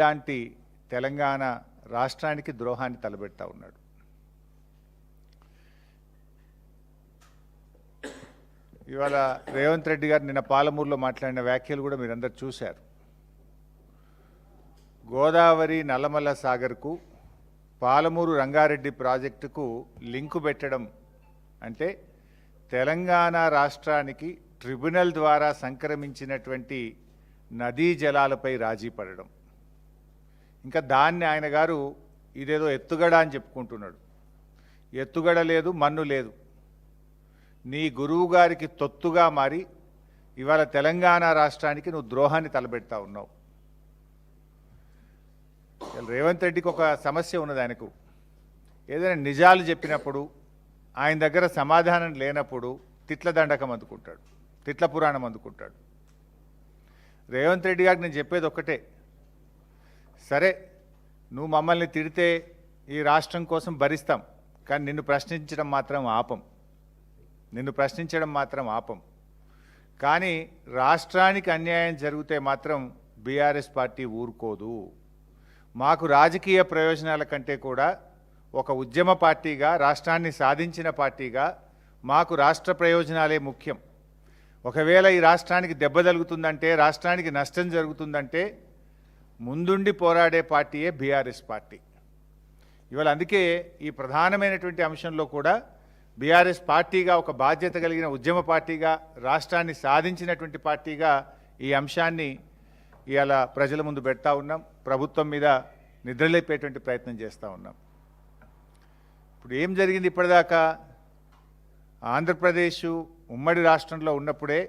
లాంటి తెలంగాణ రాష్ట్రానికి ద్రోహాన్ని తలబెడతా ఉన్నాడు. ఇవాళ రేవంత్ రెడ్డి గారు నిన్న పాలమూరులో మాట్లాడిన వ్యాఖ్యలు కూడా మీరందరూ చూశారు. గోదావరి నల్లమల్ల సాగర్కు పాలమూరు రంగారెడ్డి ప్రాజెక్టుకు లింకు పెట్టడం అంటే తెలంగాణ రాష్ట్రానికి ట్రిబ్యునల్ ద్వారా సంక్రమించినటువంటి నదీ జలాలపై రాజీ పడడం. ఇంకా దాన్ని ఆయన గారు ఇదేదో ఎత్తుగడ అని చెప్పుకుంటున్నాడు. ఎత్తుగడ లేదు, మన్ను లేదు. నీ గురువు గారికి తొత్తుగా మారి ఇవాళ తెలంగాణ రాష్ట్రానికి నువ్వు ద్రోహాన్ని తలబెడతా ఉన్నావు. రేవంత్ రెడ్డికి ఒక సమస్య ఉన్నది. ఆయనకు ఏదైనా నిజాలు చెప్పినప్పుడు ఆయన దగ్గర సమాధానం లేనప్పుడు తిట్ల దండకం అందుకుంటాడు, తిట్ల పురాణం అందుకుంటాడు. రేవంత్ రెడ్డి గారికి నేను చెప్పేది ఒక్కటే, సరే నువ్వు మమ్మల్ని తిడితే ఈ రాష్ట్రం కోసం భరిస్తాం, కానీ నిన్ను ప్రశ్నించడం మాత్రం ఆపం. కానీ రాష్ట్రానికి అన్యాయం జరిగితే మాత్రం బీఆర్ఎస్ పార్టీ ఊరుకోదు. మాకు రాజకీయ ప్రయోజనాల కంటే కూడా ఒక ఉద్యమ పార్టీగా, రాష్ట్రాన్ని సాధించిన పార్టీగా మాకు రాష్ట్ర ప్రయోజనాలే ముఖ్యం. ఒకవేళ ఈ రాష్ట్రానికి దెబ్బ తగులుతుందంటే, రాష్ట్రానికి నష్టం జరుగుతుందంటే ముందుండి పోరాడే పార్టీయే బీఆర్ఎస్ పార్టీ. ఇవాళ అందుకే ఈ ప్రధానమైనటువంటి అంశంలో కూడా బీఆర్ఎస్ పార్టీగా, ఒక బాధ్యత కలిగిన ఉద్యమ పార్టీగా, రాష్ట్రాన్ని సాధించినటువంటి పార్టీగా ఈ అంశాన్ని ఇవాళ ప్రజల ముందు పెడతా ఉన్నాం. ప్రభుత్వం మీద నిద్రలేపేటువంటి ప్రయత్నం చేస్తూ ఉన్నాం. ఇప్పుడు ఏం జరిగింది ఇప్పటిదాకా? ఆంధ్రప్రదేశ్ ఉమ్మడి రాష్ట్రంలో ఉన్నప్పుడే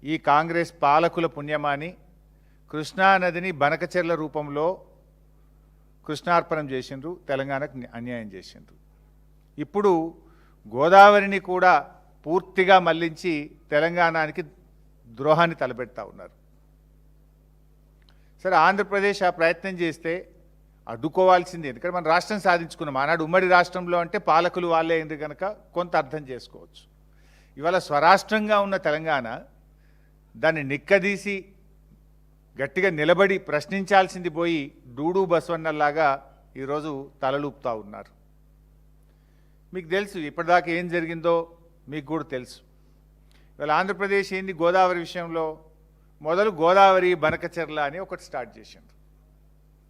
ఈ కాంగ్రెస్ పాలకుల పుణ్యమాని కృష్ణానదిని బనకచెర్ల రూపంలో కృష్ణార్పణం చేసిండ్రు, తెలంగాణకు అన్యాయం చేసిండ్రు. ఇప్పుడు గోదావరిని కూడా పూర్తిగా మళ్లించి తెలంగాణకి ద్రోహాన్ని తలపెడతా ఉన్నారు. సరే, ఆంధ్రప్రదేశ్ ఆ ప్రయత్నం చేస్తే అడ్డుకోవాల్సింది. ఎందుకంటే మనం రాష్ట్రం సాధించుకున్నాం. ఆనాడు ఉమ్మడి రాష్ట్రంలో అంటే పాలకులు వాళ్ళే అయింది కనుక కొంత అర్థం చేసుకోవచ్చు. ఇవాళ స్వరాష్ట్రంగా ఉన్న తెలంగాణ దాన్ని నిక్కదీసి గట్టిగా నిలబడి ప్రశ్నించాల్సింది పోయి డూడు బసవన్నలాగా ఈరోజు తలలూపుతూ ఉన్నారు. మీకు తెలుసు ఇప్పటిదాకా ఏం జరిగిందో, మీకు కూడా తెలుసు. ఇవాళ ఆంధ్రప్రదేశ్ ఏంది గోదావరి విషయంలో, మొదలు గోదావరి బనకచెర్ల అని ఒకటి స్టార్ట్ చేసిండ్రు.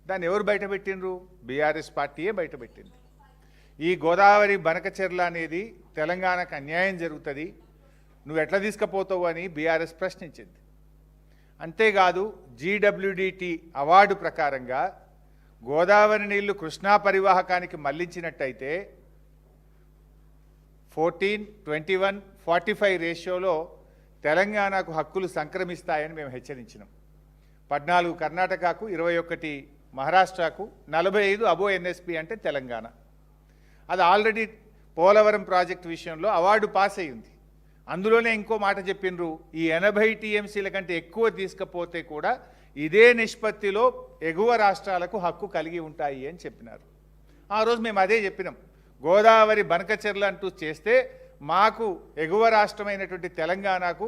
దాన్ని ఎవరు బయటపెట్టిండ్రు? బీఆర్ఎస్ పార్టీయే బయటపెట్టింది. ఈ గోదావరి బనకచెర్ల అనేది తెలంగాణకు అన్యాయం జరుగుతుంది, నువ్వు ఎట్లా తీసుకుపోతావు అని బీఆర్ఎస్ ప్రశ్నించింది. అంతేకాదు జీడబ్ల్యూడిటి అవార్డు ప్రకారంగా గోదావరి నీళ్లు కృష్ణా పరివాహకానికి మళ్లించినట్టయితే 14:21:45 రేషియోలో తెలంగాణకు హక్కులు సంక్రమిస్తాయని మేము హెచ్చరించినాం. 14 కర్ణాటకకు, 21 మహారాష్ట్రకు, 45 అబో ఎన్ఎస్పి అంటే తెలంగాణ. అది ఆల్రెడీ పోలవరం ప్రాజెక్టు విషయంలో అవార్డు పాస్ అయ్యింది. అందులోనే ఇంకో మాట చెప్పిండ్రు, ఈ 80 టీఎంసీల కంటే ఎక్కువ తీసుకపోతే కూడా ఇదే నిష్పత్తిలో ఎగువ రాష్ట్రాలకు హక్కు కలిగి ఉంటాయి అని చెప్పినారు. ఆ రోజు మేము అదే చెప్పినాం, గోదావరి బనకచెర్ల అంటూ చేస్తే మాకు ఎగువ రాష్ట్రమైనటువంటి తెలంగాణకు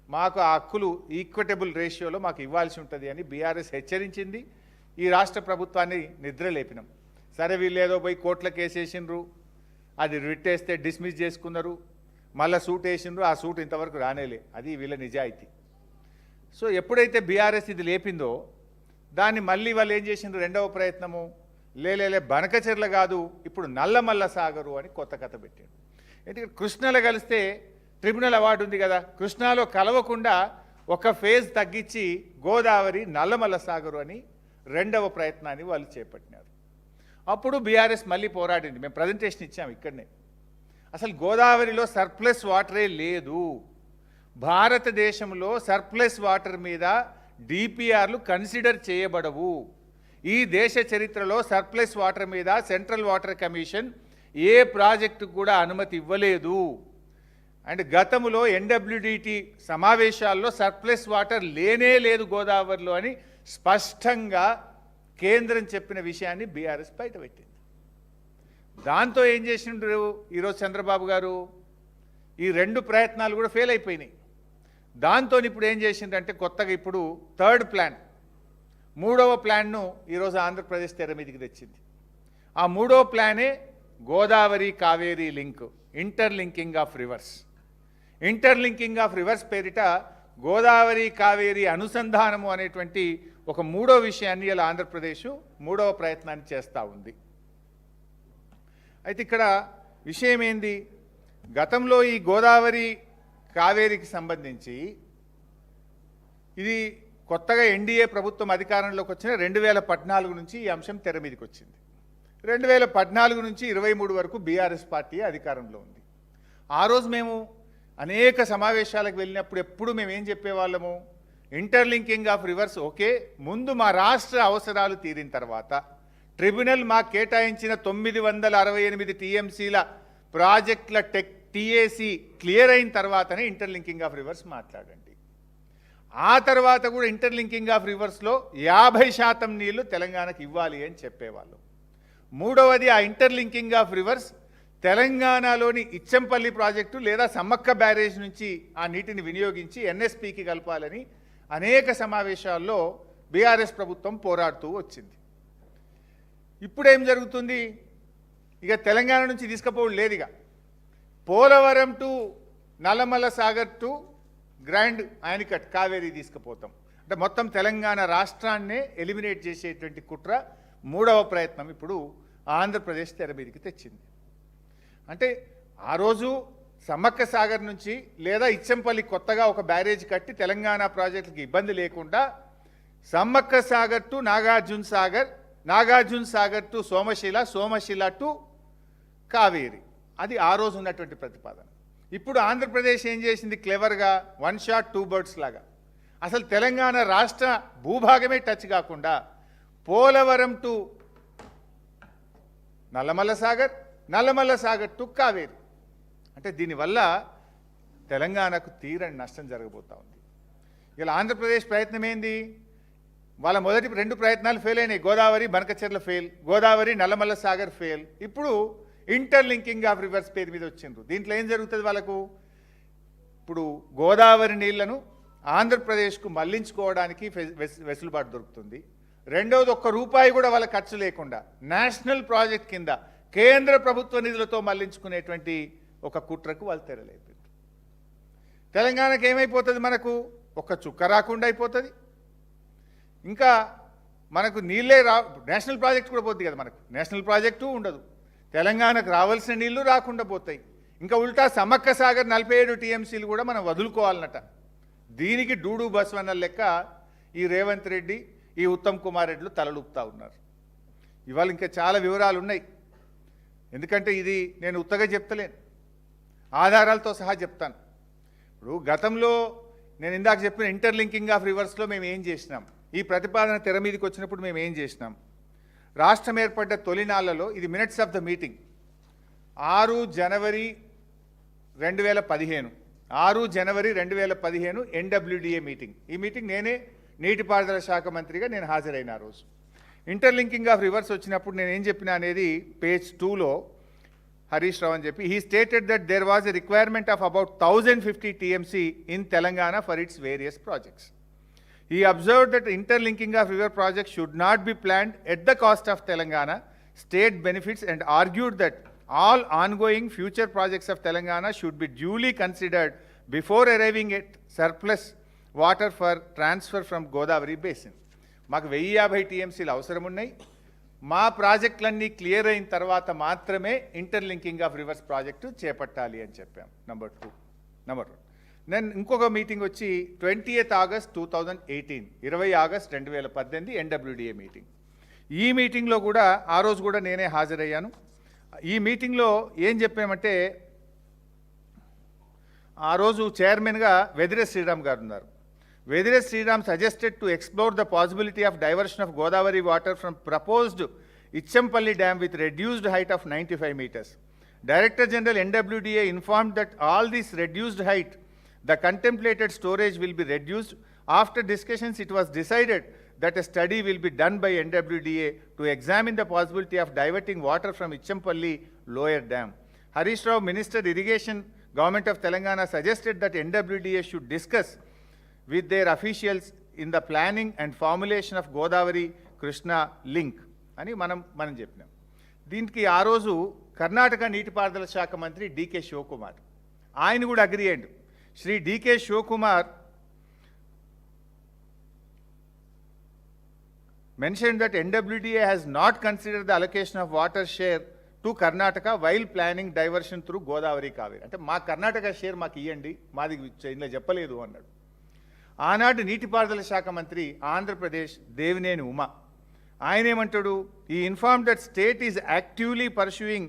మాకు ఆ హక్కులు ఈక్విటబుల్ రేషియోలో మాకు ఇవ్వాల్సి ఉంటుంది అని బీఆర్ఎస్ హెచ్చరించింది. ఈ రాష్ట్ర ప్రభుత్వాన్ని నిద్రలేపినాం. సరే, వీళ్ళు ఏదో పోయి కోర్టులకు వేసేసిండ్రు, అది రిట్ వేస్తే డిస్మిస్ చేసుకున్నారు, మళ్ళీ సూట్ వేసిండ్రు, ఆ సూట్ ఇంతవరకు రానేలే. అది వీళ్ళ నిజాయితీ. సో ఎప్పుడైతే బీఆర్ఎస్ ఇది లేపిందో దాన్ని మళ్ళీ వాళ్ళు ఏం చేసిండ్రు, రెండవ ప్రయత్నము, లేలే బనకచెర్ల కాదు ఇప్పుడు నల్లమల్ల సాగరు అని కొత్త కథ పెట్టాడు. ఎందుకంటే కృష్ణలో కలిస్తే ట్రిబ్యునల్ అవార్డు ఉంది కదా, కృష్ణాలో కలవకుండా ఒక ఫేజ్ తగ్గించి గోదావరి నల్లమల్ల సాగరు అని రెండవ ప్రయత్నాన్ని వాళ్ళు చేపట్టినారు. అప్పుడు బీఆర్ఎస్ మళ్ళీ పోరాడింది. మేము ప్రజెంటేషన్ ఇచ్చాము ఇక్కడనే. అసలు గోదావరిలో సర్ప్లస్ వాటరే లేదు. భారతదేశంలో సర్ప్లస్ వాటర్ మీద డిపిఆర్లు కన్సిడర్ చేయబడవు. ఈ దేశ చరిత్రలో సర్ప్లస్ వాటర్ మీద సెంట్రల్ వాటర్ కమిషన్ ఏ ప్రాజెక్టుకు కూడా అనుమతి ఇవ్వలేదు. అండ్ గతంలో ఎన్డబ్ల్యూడిటి సమావేశాల్లో సర్ప్లస్ వాటర్ లేనే లేదు గోదావరిలో అని స్పష్టంగా కేంద్రం చెప్పిన విషయాన్ని బీఆర్ఎస్ బయటపెట్టింది. దాంతో ఏం చేసిండ్రు ఈరోజు చంద్రబాబు గారు, ఈ రెండు ప్రయత్నాలు కూడా ఫెయిల్ అయిపోయినాయి. దాంతో ఇప్పుడు ఏం చేసిండ్రంటే కొత్తగా ఇప్పుడు థర్డ్ ప్లాన్, మూడవ ప్లాన్ను ఈరోజు ఆంధ్రప్రదేశ్ తెర మీదకి తెచ్చింది. ఆ మూడవ ప్లానే Godavari Kaveri link, interlinking of rivers. Interlinking of rivers పేరిట గోదావరి కావేరీ అనుసంధానము అనేటువంటి ఒక మూడో విషయాన్ని ఇలా ఆంధ్రప్రదేశ్ మూడవ ప్రయత్నాన్ని చేస్తూ ఉంది. అయితే ఇక్కడ విషయం ఏంది, గతంలో ఈ గోదావరి కావేరీకి సంబంధించి ఇది కొత్తగా ఎన్డీఏ ప్రభుత్వం అధికారంలోకి వచ్చిన 2014 నుంచి ఈ అంశం తెర మీదకి వచ్చింది. 2014 నుంచి 23 వరకు బీఆర్ఎస్ పార్టీ అధికారంలో ఉంది. ఆ రోజు మేము అనేక సమావేశాలకు వెళ్ళినప్పుడు ఎప్పుడు మేము ఏం చెప్పేవాళ్ళము, ఇంటర్లింకింగ్ ఆఫ్ రివర్స్ ఓకే, ముందు మా రాష్ట్ర అవసరాలు తీరిన తర్వాత ట్రిబ్యునల్ మాకు కేటాయించిన 968 టీఎంసీల ప్రాజెక్టుల టీఏసీ క్లియర్ అయిన తర్వాతనే ఇంటర్లింకింగ్ ఆఫ్ రివర్స్ మాట్లాడండి. ఆ తర్వాత కూడా ఇంటర్లింకింగ్ ఆఫ్ రివర్స్లో 50% నీళ్లు తెలంగాణకు ఇవ్వాలి అని చెప్పేవాళ్ళు. మూడవది ఆ ఇంటర్లింకింగ్ ఆఫ్ రివర్స్ తెలంగాణలోని ఇచ్చంపల్లి ప్రాజెక్టు లేదా సమ్మక్క బ్యారేజ్ నుంచి ఆ నీటిని వినియోగించి ఎన్ఎస్పికి కలపాలని అనేక సమావేశాల్లో బీఆర్ఎస్ ప్రభుత్వం పోరాడుతూ వచ్చింది. ఇప్పుడేం జరుగుతుంది, ఇక తెలంగాణ నుంచి తీసుకుపోవడం లేదు. ఇక Polavaram to Nallamalla Sagar to Grand Anicut Kaveri తీసుకుపోతాం అంటే మొత్తం తెలంగాణ రాష్ట్రాన్నే ఎలిమినేట్ చేసేటువంటి కుట్ర మూడవ ప్రయత్నం ఇప్పుడు ఆంధ్రప్రదేశ్ తెర మీదకి తెచ్చింది. అంటే ఆ రోజు సమ్మక్క సాగర్ నుంచి లేదా ఇచ్చంపల్లి కొత్తగా ఒక బ్యారేజ్ కట్టి తెలంగాణ ప్రాజెక్టులకు ఇబ్బంది లేకుండా Sammakka Sagar to Nagarjuna Sagar, Nagarjuna Sagar to Somasila, Somasila to Kaveri, అది ఆ రోజు ఉన్నటువంటి ప్రతిపాదన. ఇప్పుడు ఆంధ్రప్రదేశ్ ఏం చేసింది, క్లెవర్గా వన్ షాట్ టూ బర్డ్స్ లాగా అసలు తెలంగాణ రాష్ట్ర భూభాగమే టచ్ కాకుండా పోలవరం టు నల్లమల్ల సాగర్, నల్లమల్ల సాగర్ టు కావేరి, అంటే దీనివల్ల తెలంగాణకు తీరని నష్టం జరగబోతూ ఉంది. ఇలా ఆంధ్రప్రదేశ్ ప్రయత్నం ఏంది, వాళ్ళ మొదటి 2 ప్రయత్నాలు ఫెయిల్ అయినాయి. గోదావరి బనకచెర్ల ఫెయిల్, గోదావరి నల్లమల్ల సాగర్ ఫెయిల్, ఇప్పుడు ఇంటర్లింకింగ్ ఆఫ్ రివర్స్ పేరు మీద వచ్చిండ్రు. దీంట్లో ఏం జరుగుతుంది, వాళ్ళకు ఇప్పుడు గోదావరి నీళ్లను ఆంధ్రప్రదేశ్కు మళ్లించుకోవడానికి వెసులుబాటు దొరుకుతుంది. రెండవది, ₹1 కూడా వాళ్ళ ఖర్చు లేకుండా నేషనల్ ప్రాజెక్ట్ కింద కేంద్ర ప్రభుత్వ నిధులతో మళ్లించుకునేటువంటి ఒక కుట్రకు వాళ్ళు తెరలేపారు. తెలంగాణకు ఏమైపోతుంది, మనకు ఒక్క చుక్క రాకుండా అయిపోతుంది. ఇంకా మనకు నీళ్ళే నేషనల్ ప్రాజెక్ట్ కూడా పోతుంది కదా, మనకు నేషనల్ ప్రాజెక్టు ఉండదు, తెలంగాణకు రావాల్సిన నీళ్లు రాకుండా పోతాయి. ఇంకా ఉల్టా సమ్మక్క సాగర్ 47 టీఎంసీలు కూడా మనం వదులుకోవాలన్నట. దీనికి డూడు బస్వన్న లెక్క ఈ రేవంత్ రెడ్డి, ఈ ఉత్తమ్ కుమార్ రెడ్డిలు తలలుపుతా ఉన్నారు. ఇవాళ ఇంకా చాలా వివరాలు ఉన్నాయి, ఎందుకంటే ఇది నేను ఉత్తగా చెప్తలేను, ఆధారాలతో సహా చెప్తాను. ఇప్పుడు గతంలో నేను ఇందాక చెప్పిన ఇంటర్లింకింగ్ ఆఫ్ రివర్స్లో మేము ఏం చేసినాం, ఈ ప్రతిపాదన తెర మీదకి వచ్చినప్పుడు మేము ఏం చేసినాం, రాష్ట్రం ఏర్పడ్డ తొలినాళ్లలో ఇది minutes of the meeting 6 January 2015 NWDA meeting. ఈ మీటింగ్ నేనే నీటిపారుదల శాఖ మంత్రిగా నేను హాజరైన ఆ రోజు. ఇంటర్లింకింగ్ ఆఫ్ రివర్స్ వచ్చినప్పుడు నేను ఏం చెప్పినా అనేది పేజ్ 2లో హరీష్ రావు అని చెప్పి, he stated that there was a requirement of about 1050 TMC in Telangana for its various projects. He observed that interlinking of river projects should not be planned at the cost of Telangana state benefits and argued that all ongoing future projects of Telangana should be duly considered before arriving at surplus water for transfer from Godavari basin. మాకు 1050 టీఎంసీలు అవసరం ఉన్నాయి, మా ప్రాజెక్టులన్నీ clear అయిన తర్వాత మాత్రమే interlinking of reverse project చేపట్టాలి అని చెప్పాం. నెంబర్ 2. నేను ఇంకొక మీటింగ్ వచ్చి 20th August 2018, 20 August 2018 NWDA meeting. ఈ మీటింగ్లో కూడా ఆ రోజు కూడా నేనే హాజరయ్యాను. ఈ మీటింగ్లో ఏం చెప్పామంటే, ఆ రోజు చైర్మన్గా వెదిరే శ్రీరామ్ గారు ఉన్నారు. Vedire Sriram suggested to explore the possibility of diversion of Godavari water from proposed Ichampalli dam with reduced height of 95 meters. Director General NWDA informed that all this reduced height, the contemplated storage will be reduced. After discussions, it was decided that a study will be done by NWDA to examine the possibility of diverting water from Ichampalli lower dam. Harish Rao, Minister Irrigation, Government of Telangana, suggested that NWDA should discuss with their officials in the planning and formulation of Godavari Krishna link అని మనం చెప్పినాం. దీనికి ఆ రోజు కర్ణాటక నీటిపారుదల శాఖ మంత్రి decay Shivakumar ఆయన కూడా అగ్రి అయ్యాడు. Shri DK Shivakumar mentioned that NWDA has not considered the allocation of water share to Karnataka while planning diversion through Godavari Kaveri. అంటే మా కర్ణాటక షేర్ మాకు ఇవ్వండి, మాది ఇందులో చెప్పలేదు అన్నాడు. ఆనాడు నీటిపారుదల శాఖ మంత్రి ఆంధ్రప్రదేశ్ దేవినేని ఉమా ఆయన ఏమంటాడు, ఈ inform that state is actively pursuing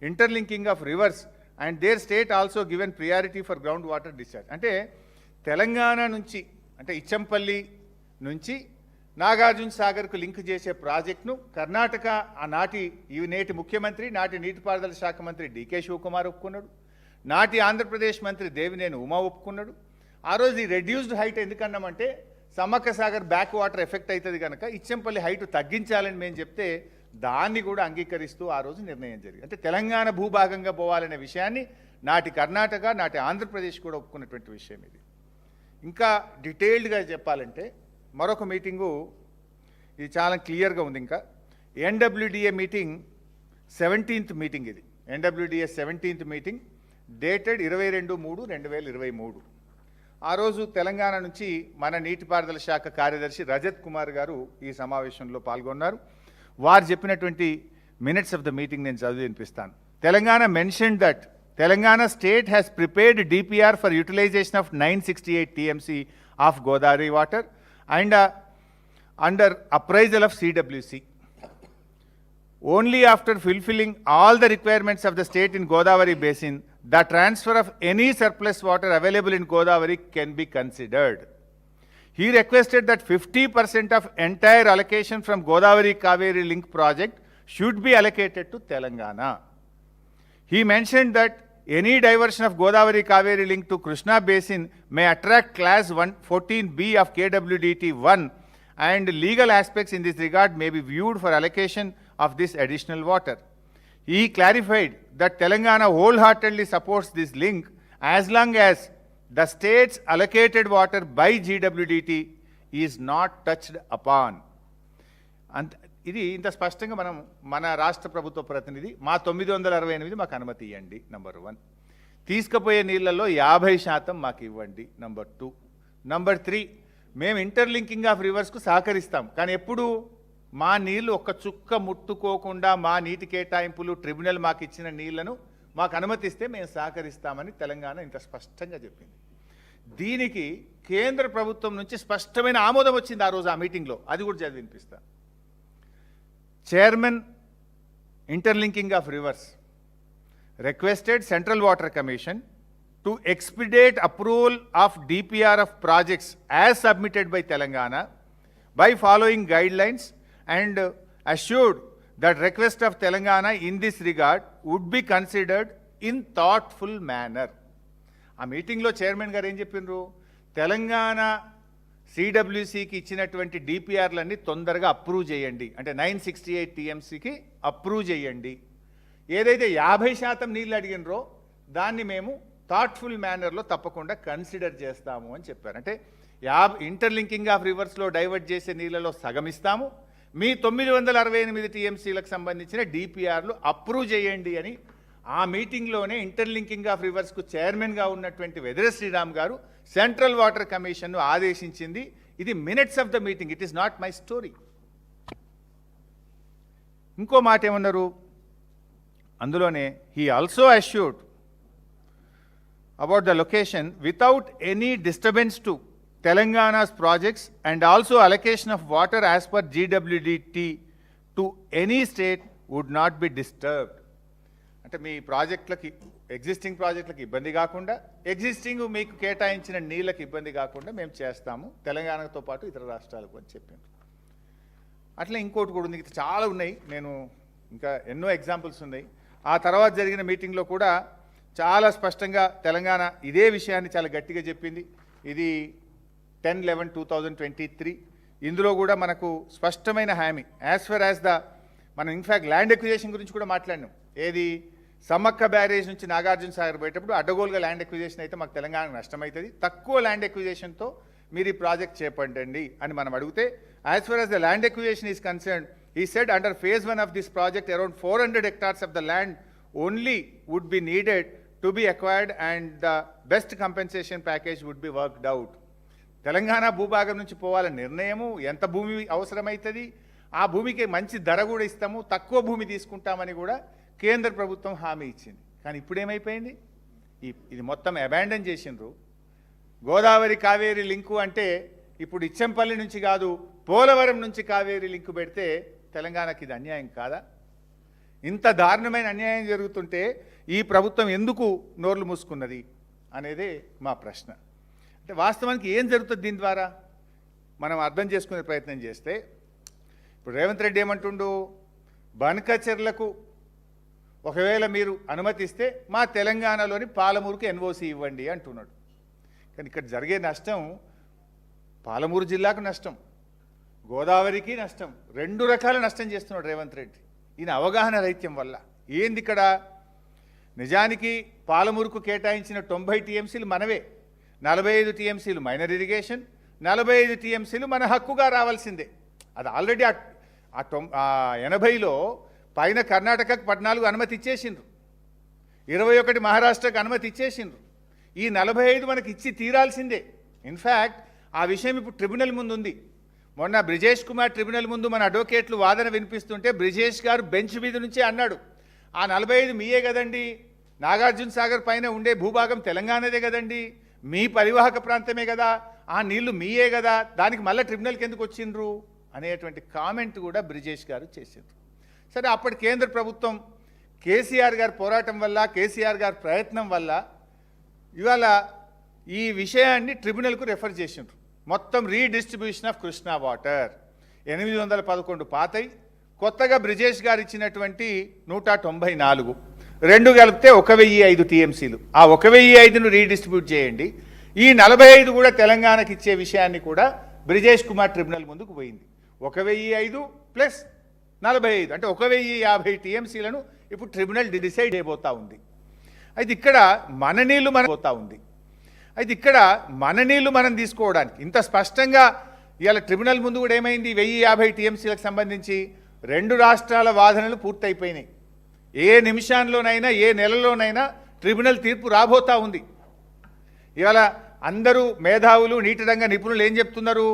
interlinking of rivers and their state also given priority for ground water discharge. అంటే తెలంగాణ నుంచి అంటే ఇచ్చంపల్లి నుంచి నాగార్జున సాగర్కు లింక్ చేసే ప్రాజెక్టును కర్ణాటక నేటి ముఖ్యమంత్రి నాటి నీటిపారుదల శాఖ మంత్రి డికే శివకుమార్ ఒప్పుకున్నాడు, నాటి ఆంధ్రప్రదేశ్ మంత్రి దేవినేని ఉమా ఒప్పుకున్నాడు. ఆ రోజు ఈ రెడ్యూస్డ్ హైట్ ఎందుకన్నామంటే Sammakka Sagar back water effect అవుతుంది కనుక ఇచ్చంపల్లి హైట్ తగ్గించాలని మేము చెప్తే దాన్ని కూడా అంగీకరిస్తూ ఆ రోజు నిర్ణయం జరిగింది. అంటే తెలంగాణ భూభాగంగా పోవాలనే విషయాన్ని నాటి కర్ణాటక నాటి ఆంధ్రప్రదేశ్ కూడా ఒప్పుకున్నటువంటి విషయం ఇది. ఇంకా డీటెయిల్డ్గా చెప్పాలంటే మరొక మీటింగు ఇది చాలా క్లియర్గా ఉంది. ఇంకా ఎన్డబ్ల్యూడిఏ మీటింగ్ 17th మీటింగ్, ఇది ఎన్డబ్ల్యూడిఏ 17th మీటింగ్ డేటెడ్ 22/3/2023. ఆ రోజు తెలంగాణ నుంచి మన నీటిపారుదల శాఖ కార్యదర్శి రజత్ కుమార్ గారు ఈ సమావేశంలో పాల్గొన్నారు. వారు చెప్పినటువంటి మినిట్స్ ఆఫ్ ద మీటింగ్ నేను చదివి వినిపిస్తాను. Telangana mentioned that Telangana state has prepared DPR for utilization of 968 TMC of Godavari water and under appraisal of CWC. Only after fulfilling all the requirements of the state in Godavari basin, the transfer of any surplus water available in Godavari can be considered. He requested that 50% of entire allocation from Godavari Kaveri link project should be allocated to Telangana. He mentioned that any diversion of Godavari Kaveri link to Krishna basin may attract class 14B of KWDT 1 and legal aspects in this regard may be viewed for allocation of this additional water. He clarified that Telangana wholeheartedly supports this link as long as the state's allocated water by GWDT is not touched upon. And ఇది ఇంత స్పష్టంగా మన రాష్ట్ర ప్రభుత్వ ప్రతినిధి మా 968 మాకు అనుమతి ఇవ్వండి నంబర్ 1, తీసుకుపోయే నీళ్ళల్లో 50% మాకు ఇవ్వండి నంబర్ 2, నంబర్ 3 మేము ఇంటర్లింకింగ్ ఆఫ్ రివర్స్కు సహకరిస్తాం కానీ ఎప్పుడు మా నీళ్లు ఒక్క చుక్క ముట్టుకోకుండా మా నీటి కేటాయింపులు ట్రిబ్యునల్ మాకు ఇచ్చిన నీళ్లను మాకు అనుమతిస్తే మేము సహకరిస్తామని తెలంగాణ ఇంత స్పష్టంగా చెప్పింది. దీనికి కేంద్ర ప్రభుత్వం నుంచి స్పష్టమైన ఆమోదం వచ్చింది ఆ రోజు ఆ మీటింగ్లో, అది కూడా చదివి వినిపిస్తా. Chairman Interlinking of Rivers requested Central Water Commission to expedite approval of DPR of projects as submitted by Telangana by following guidelines and assured that request of Telangana in this regard would be considered in thoughtful manner. ఆ మీటింగ్లో chairman గారు ఏం చెప్పిండ్రు, తెలంగాణ సిడబ్ల్యూసికి ఇచ్చినటువంటి డిపిఆర్లన్నీ తొందరగా approve చేయండి, అంటే 968 టీఎంసీకి approve చేయండి. ఏదైతే 50% నీళ్ళు అడిగినరో దాన్ని మేము థాట్ఫుల్ మేనర్లో తప్పకుండా కన్సిడర్ చేస్తాము అని చెప్పారు. అంటే ఇంటర్లింకింగ్ ఆఫ్ రివర్స్లో డైవర్ట్ చేసే నీళ్ళలో సగం ఇస్తాము, మీ 968 టీఎంసీలకు సంబంధించిన డిపిఆర్లు అప్రూవ్ చేయండి అని ఆ మీటింగ్లోనే ఇంటర్లింకింగ్ ఆఫ్ రివర్స్కు చైర్మన్గా ఉన్నటువంటి వెదర శ్రీరామ్ గారు సెంట్రల్ వాటర్ కమిషన్ను ఆదేశించింది. ఇది minutes of the meeting, it is not my story. ఇంకో మాట ఏమన్నారు అందులోనే, he also assured about the location without any disturbance to Telangana's projects and also allocation of water as per GWDT to any state would not be disturbed. అంటే మీ ప్రాజెక్టులకి existing ప్రాజెక్టులకు ఇబ్బంది కాకుండా, existing మీకు కేటాయించిన నీళ్ళకి ఇబ్బంది కాకుండా మేము చేస్తాము తెలంగాణతో పాటు ఇతర రాష్ట్రాలకు అని చెప్పింది. అట్లా ఇంకోటి కూడా ఉంది, చాలా ఉన్నాయి, నేను ఇంకా ఎన్నో ఎగ్జాంపుల్స్ ఉన్నాయి. ఆ తర్వాత జరిగిన మీటింగ్లో కూడా చాలా స్పష్టంగా తెలంగాణ ఇదే విషయాన్ని చాలా గట్టిగా చెప్పింది. ఇది 10/11/2023. ఇందులో కూడా మనకు స్పష్టమైన హామీ యాజ్ ఫర్ యాజ్ మనం ఇన్ఫ్యాక్ట్ ల్యాండ్ ఎక్విజేషన్ గురించి కూడా మాట్లాడినాం. ఏది సమ్మక్క బ్యారేజ్ నుంచి నాగార్జున సాగర్ పోయేటప్పుడు అడ్డగోలుగా ల్యాండ్ ఎక్విజేషన్ అయితే మాకు తెలంగాణకు నష్టమవుతుంది, తక్కువ ల్యాండ్ ఎక్విజేషన్తో మీరు ఈ ప్రాజెక్ట్ చేపట్టండి అని మనం అడిగితే as for as the land acquisition is concern he said under phase 1 of this project around 400 hectares of the land only would be needed to be acquired and the best compensation package would be worked out. Telangana భూభాగం నుంచి పోవాలని నిర్ణయము, ఎంత భూమి అవసరమవుతుంది, ఆ భూమికి మంచి ధర కూడా ఇస్తాము, తక్కువ భూమి తీసుకుంటామని కూడా కేంద్ర ప్రభుత్వం హామీ ఇచ్చింది. కానీ ఇప్పుడు ఏమైపోయింది, ఇది మొత్తం అబాండన్ చేసిండ్రు. గోదావరి కావేరీ లింకు అంటే ఇప్పుడు ఇచ్చంపల్లి నుంచి కాదు పోలవరం నుంచి కావేరీ లింకు పెడితే తెలంగాణకి ఇది అన్యాయం కాదా? ఇంత దారుణమైన అన్యాయం జరుగుతుంటే ఈ ప్రభుత్వం ఎందుకు నోర్లు మూసుకున్నది అనేదే మా ప్రశ్న. అంటే వాస్తవానికి ఏం జరుగుతుంది దీని ద్వారా మనం అర్థం చేసుకునే ప్రయత్నం చేస్తే, ఇప్పుడు రేవంత్ రెడ్డి ఏమంటుండు, బనకచెర్లకు ఒకవేళ మీరు అనుమతిస్తే మా తెలంగాణలోని పాలమూరుకి ఎన్ఓసి ఇవ్వండి అంటున్నాడు. కానీ ఇక్కడ జరిగే నష్టం పాలమూరు జిల్లాకు నష్టం, గోదావరికి నష్టం, రెండు రకాల నష్టం చేస్తున్నాడు రేవంత్ రెడ్డి. ఈయన అవగాహన రహిత్యం వల్ల ఏంది ఇక్కడ, నిజానికి పాలమూరుకు కేటాయించిన 90 టీఎంసీలు మనవే, 45 టీఎంసీలు మైనర్ ఇరిగేషన్, 45 టీఎంసీలు మన హక్కుగా రావాల్సిందే. అది ఆల్రెడీ 80లో పైన కర్ణాటకకు 14 అనుమతి ఇచ్చేసిండ్రు, 21 మహారాష్ట్రకు అనుమతి ఇచ్చేసిండ్రు. ఈ 45 మనకి ఇచ్చి తీరాల్సిందే. ఇన్ఫ్యాక్ట్ ఆ విషయం ఇప్పుడు ట్రిబ్యునల్ ముందు ఉంది. మొన్న బ్రిజేష్ కుమార్ ట్రిబ్యునల్ ముందు మన అడ్వకేట్లు వాదన వినిపిస్తుంటే బ్రిజేష్ గారు బెంచ్ మీద నుంచే అన్నాడు, ఆ 45 మీయే కదండి, నాగార్జున సాగర్ పైన ఉండే భూభాగం తెలంగాణదే కదండి, మీ పరివాహక ప్రాంతమే కదా, ఆ నీళ్లు మీయే కదా, దానికి మళ్ళీ ట్రిబ్యునల్కి ఎందుకు వచ్చిండ్రు అనేటువంటి కామెంట్ కూడా బ్రిజేష్ గారు చేసిండ్రు. సరే, అప్పటి కేంద్ర ప్రభుత్వం కేసీఆర్ గారి పోరాటం వల్ల, కేసీఆర్ గారి ప్రయత్నం వల్ల ఇవాళ ఈ విషయాన్ని ట్రిబ్యునల్కు రెఫర్ చేసిండ్రు. మొత్తం రీడిస్ట్రిబ్యూషన్ ఆఫ్ కృష్ణా వాటర్ 811 పాతై, కొత్తగా బ్రిజేష్ గారు ఇచ్చినటువంటి 194, రెండు కలిపితే 1005 టీఎంసీలు. ఆ 1005ను రీడిస్ట్రిబ్యూట్ చేయండి, ఈ 45 కూడా తెలంగాణకి ఇచ్చే విషయాన్ని కూడా బ్రిజేష్ కుమార్ ట్రిబ్యునల్ ముందుకు పోయింది. 1005 ప్లస్ 45 అంటే 1050 టీఎంసీలను ఇప్పుడు ట్రిబ్యునల్ డిసైడ్ అయిపోతూ ఉంది. అయితే ఇక్కడ మన నీళ్లు మనం తీసుకోవడానికి ఇంత స్పష్టంగా ఇవాళ ట్రిబ్యునల్ ముందు కూడా ఏమైంది, 1050 టీఎంసీలకు సంబంధించి 2 రాష్ట్రాల వాదనలు పూర్తయిపోయినాయి. ఏ నిమిషాల్లోనైనా ఏ నెలలోనైనా ట్రిబ్యునల్ తీర్పు రాబోతా ఉంది. ఇవాళ అందరూ మేధావులు, నీటి రంగ నిపుణులు ఏం చెప్తున్నారు,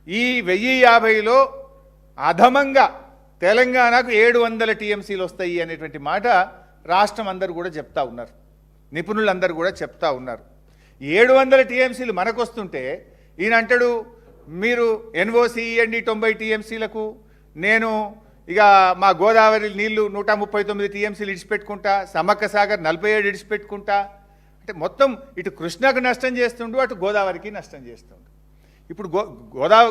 ఈ 1050లో అధమంగా తెలంగాణకు 700 టీఎంసీలు వస్తాయి అనేటువంటి మాట రాష్ట్రం అందరూ కూడా చెప్తా ఉన్నారు, నిపుణులందరూ కూడా చెప్తా ఉన్నారు. 700 టీఎంసీలు మనకు వస్తుంటే ఈయన అంటాడు, మీరు ఎన్ఓసి ఇవ్వండి 90 టీఎంసీలకు, నేను ఇక మా గోదావరి నీళ్లు 139 టీఎంసీలు ఇడిచిపెట్టుకుంటా, సమ్మక్క సాగర్ 47 ఇడిచిపెట్టుకుంటా. అంటే మొత్తం ఇటు కృష్ణకు నష్టం చేస్తుండు, అటు గోదావరికి నష్టం చేస్తుండు. ఇప్పుడు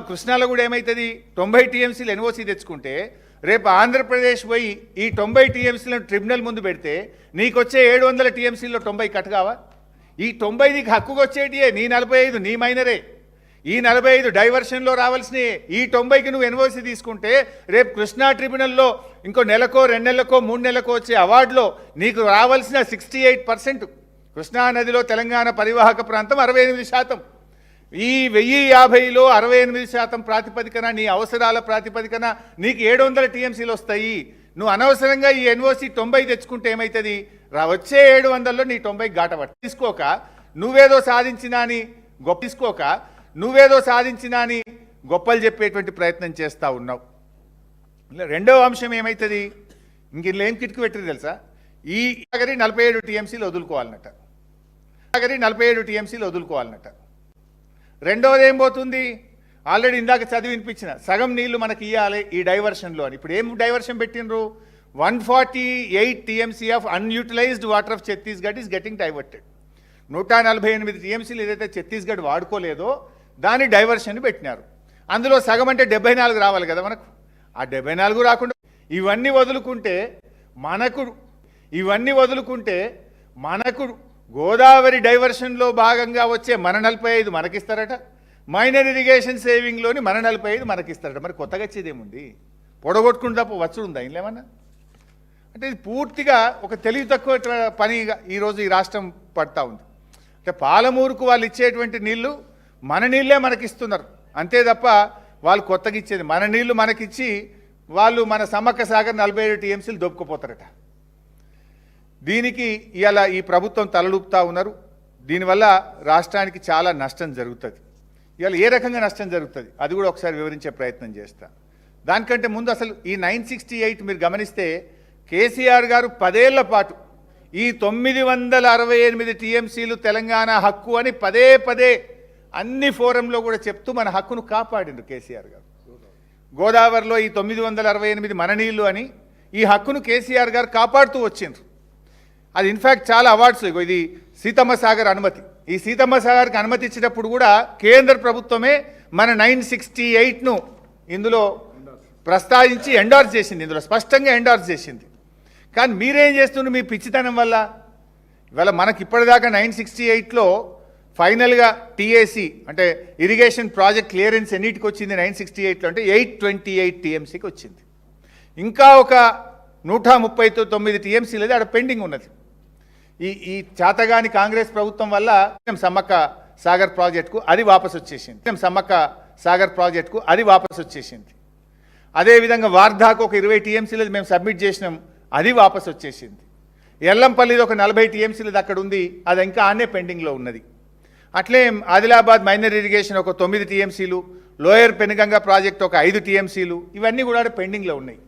కృష్ణాలో కూడా ఏమవుతుంది, 90 టీఎంసీలు ఎన్ఓసి తెచ్చుకుంటే రేపు ఆంధ్రప్రదేశ్ పోయి ఈ 90 టీఎంసీలను ట్రిబ్యునల్ ముందు పెడితే నీకు వచ్చే 700 టీఎంసీలో 90 కట్ కావా? ఈ 90 నీకు హక్కుకు వచ్చేటియే, నీ 45 నీ మైనరే, ఈ 45 డైవర్షన్లో రావాల్సినవి. ఈ 90కి నువ్వు ఎన్ఓసి తీసుకుంటే రేపు కృష్ణా ట్రిబ్యునల్లో ఇంకో నెలకో 2 నెలలకో 3 నెలలకో వచ్చే అవార్డులో నీకు రావాల్సిన 68%. కృష్ణా నదిలో తెలంగాణ పరివాహక ప్రాంతం 68%. ఈ 1050లో 68% ప్రాతిపదికన, నీ అవసరాల ప్రాతిపదికన నీకు 700 టీఎంసీలు వస్తాయి. నువ్వు అనవసరంగా ఈ ఎన్ఓసి 90 తెచ్చుకుంటే ఏమవుతుంది, వచ్చే 700లో నీ 90 గాటపట్టు తీసుకోక నువ్వేదో సాధించినా అని గొప్పలు చెప్పేటువంటి ప్రయత్నం చేస్తూ ఉన్నావు. రెండవ అంశం ఏమవుతుంది, ఇంక ఇందులో ఏం కిటుకు పెట్టింది తెలుసా, ఈ 47 టీఎంసీలు వదులుకోవాలన్నట. రెండవది ఏం పోతుంది, ఆల్రెడీ ఇందాక చదివి వినిపించిన సగం నీళ్లు మనకి ఇవ్వాలి ఈ డైవర్షన్లో అని. ఇప్పుడు ఏం డైవర్షన్ పెట్టినరు, 148 TMC of unutilised water of Chhattisgarh is getting diverted. 148 టీఎంసీలు ఏదైతే ఛత్తీస్గఢ్ వాడుకోలేదో దాని డైవర్షన్ పెట్టినారు. అందులో సగం అంటే 74 రావాలి కదా మనకు. ఆ 74 రాకుండా ఇవన్నీ వదులుకుంటే మనకు గోదావరి డైవర్షన్లో భాగంగా వచ్చే మన 45 మనకిస్తారట, మైనర్ ఇరిగేషన్ సేవింగ్లోని మన 45 మనకిస్తారట. మరి కొత్తగా వచ్చేదేముంది, పొడగొట్టుకుని తప్ప వచ్చుడుందా ఇంకేమన్నా? అంటే ఇది పూర్తిగా ఒక తెలివి తక్కువ పనిగా ఈరోజు ఈ రాష్ట్రం పడతా ఉంది. అంటే పాలమూరుకు వాళ్ళు ఇచ్చేటువంటి నీళ్లు మన నీళ్ళే మనకిస్తున్నారు అంతే తప్ప వాళ్ళు కొత్తగా ఇచ్చేది మన నీళ్లు మనకిచ్చి వాళ్ళు మన సమ్మక్క సాగర్ 47 టీఎంసీలు దొబ్బుకుపోతారట. దీనికి ఇలా ఈ ప్రభుత్వం తలలూపుతా ఉన్నారు. దీనివల్ల రాష్ట్రానికి చాలా నష్టం జరుగుతుంది. ఇవాళ ఏ రకంగా నష్టం జరుగుతుంది అది కూడా ఒకసారి వివరించే ప్రయత్నం చేస్తా. దానికంటే ముందు అసలు ఈ 968 మీరు గమనిస్తే కేసీఆర్ గారు 10 ఏళ్ల పాటు ఈ 968 టీఎంసీలు తెలంగాణ హక్కు అని పదే పదే అన్ని ఫోరంలో కూడా చెప్తూ మన హక్కును కాపాడిండు కేసీఆర్ గారు. గోదావరిలో ఈ 968 మన నీళ్లు అని ఈ హక్కును కేసీఆర్ గారు కాపాడుతూ వచ్చిండ్రు. అది ఇన్ఫ్యాక్ట్ చాలా అవార్డ్స్. ఇది సీతమ్మ సాగర్ అనుమతి. ఈ సీతమ్మ సాగర్కి అనుమతి ఇచ్చేటప్పుడు కూడా కేంద్ర ప్రభుత్వమే మన 968ను ఇందులో ప్రస్తావించి ఎండార్స్ చేసింది, ఇందులో స్పష్టంగా ఎండార్స్ చేసింది. కానీ మీరేం చేస్తున్నారు మీ పిచ్చితనం వల్ల? ఇవాళ మనకి ఇప్పటిదాకా 968లో ఫైనల్గా టీఏసీ అంటే ఇరిగేషన్ ప్రాజెక్ట్ క్లియరెన్స్ ఎన్నిటికి వచ్చింది 968లో అంటే 828 టీఎంసీకి వచ్చింది. ఇంకా ఒక 139 టీఎంసీలు అది అక్కడ పెండింగ్ ఉన్నది. ఈ చాతగాని కాంగ్రెస్ ప్రభుత్వం వల్ల సమ్మక్క సాగర్ ప్రాజెక్టుకు అది వాపసు వచ్చేసింది. సమ్మక్క సాగర్ ప్రాజెక్టుకు అది వాపసు వచ్చేసింది. అదేవిధంగా వార్ధాకు ఒక 20 టీఎంసీలు మేము సబ్మిట్ చేసినాం, అది వాపసు వచ్చేసింది. ఎల్లంపల్లిది ఒక 40 టీఎంసీలు అక్కడ ఉంది, అది ఇంకా ఆనే పెండింగ్లో ఉన్నది. అట్లే ఆదిలాబాద్ మైనర్ ఇరిగేషన్ ఒక 9 టీఎంసీలు, లోయర్ పెనుగంగ ప్రాజెక్ట్ ఒక 5 టీఎంసీలు, ఇవన్నీ కూడా పెండింగ్లో ఉన్నాయి.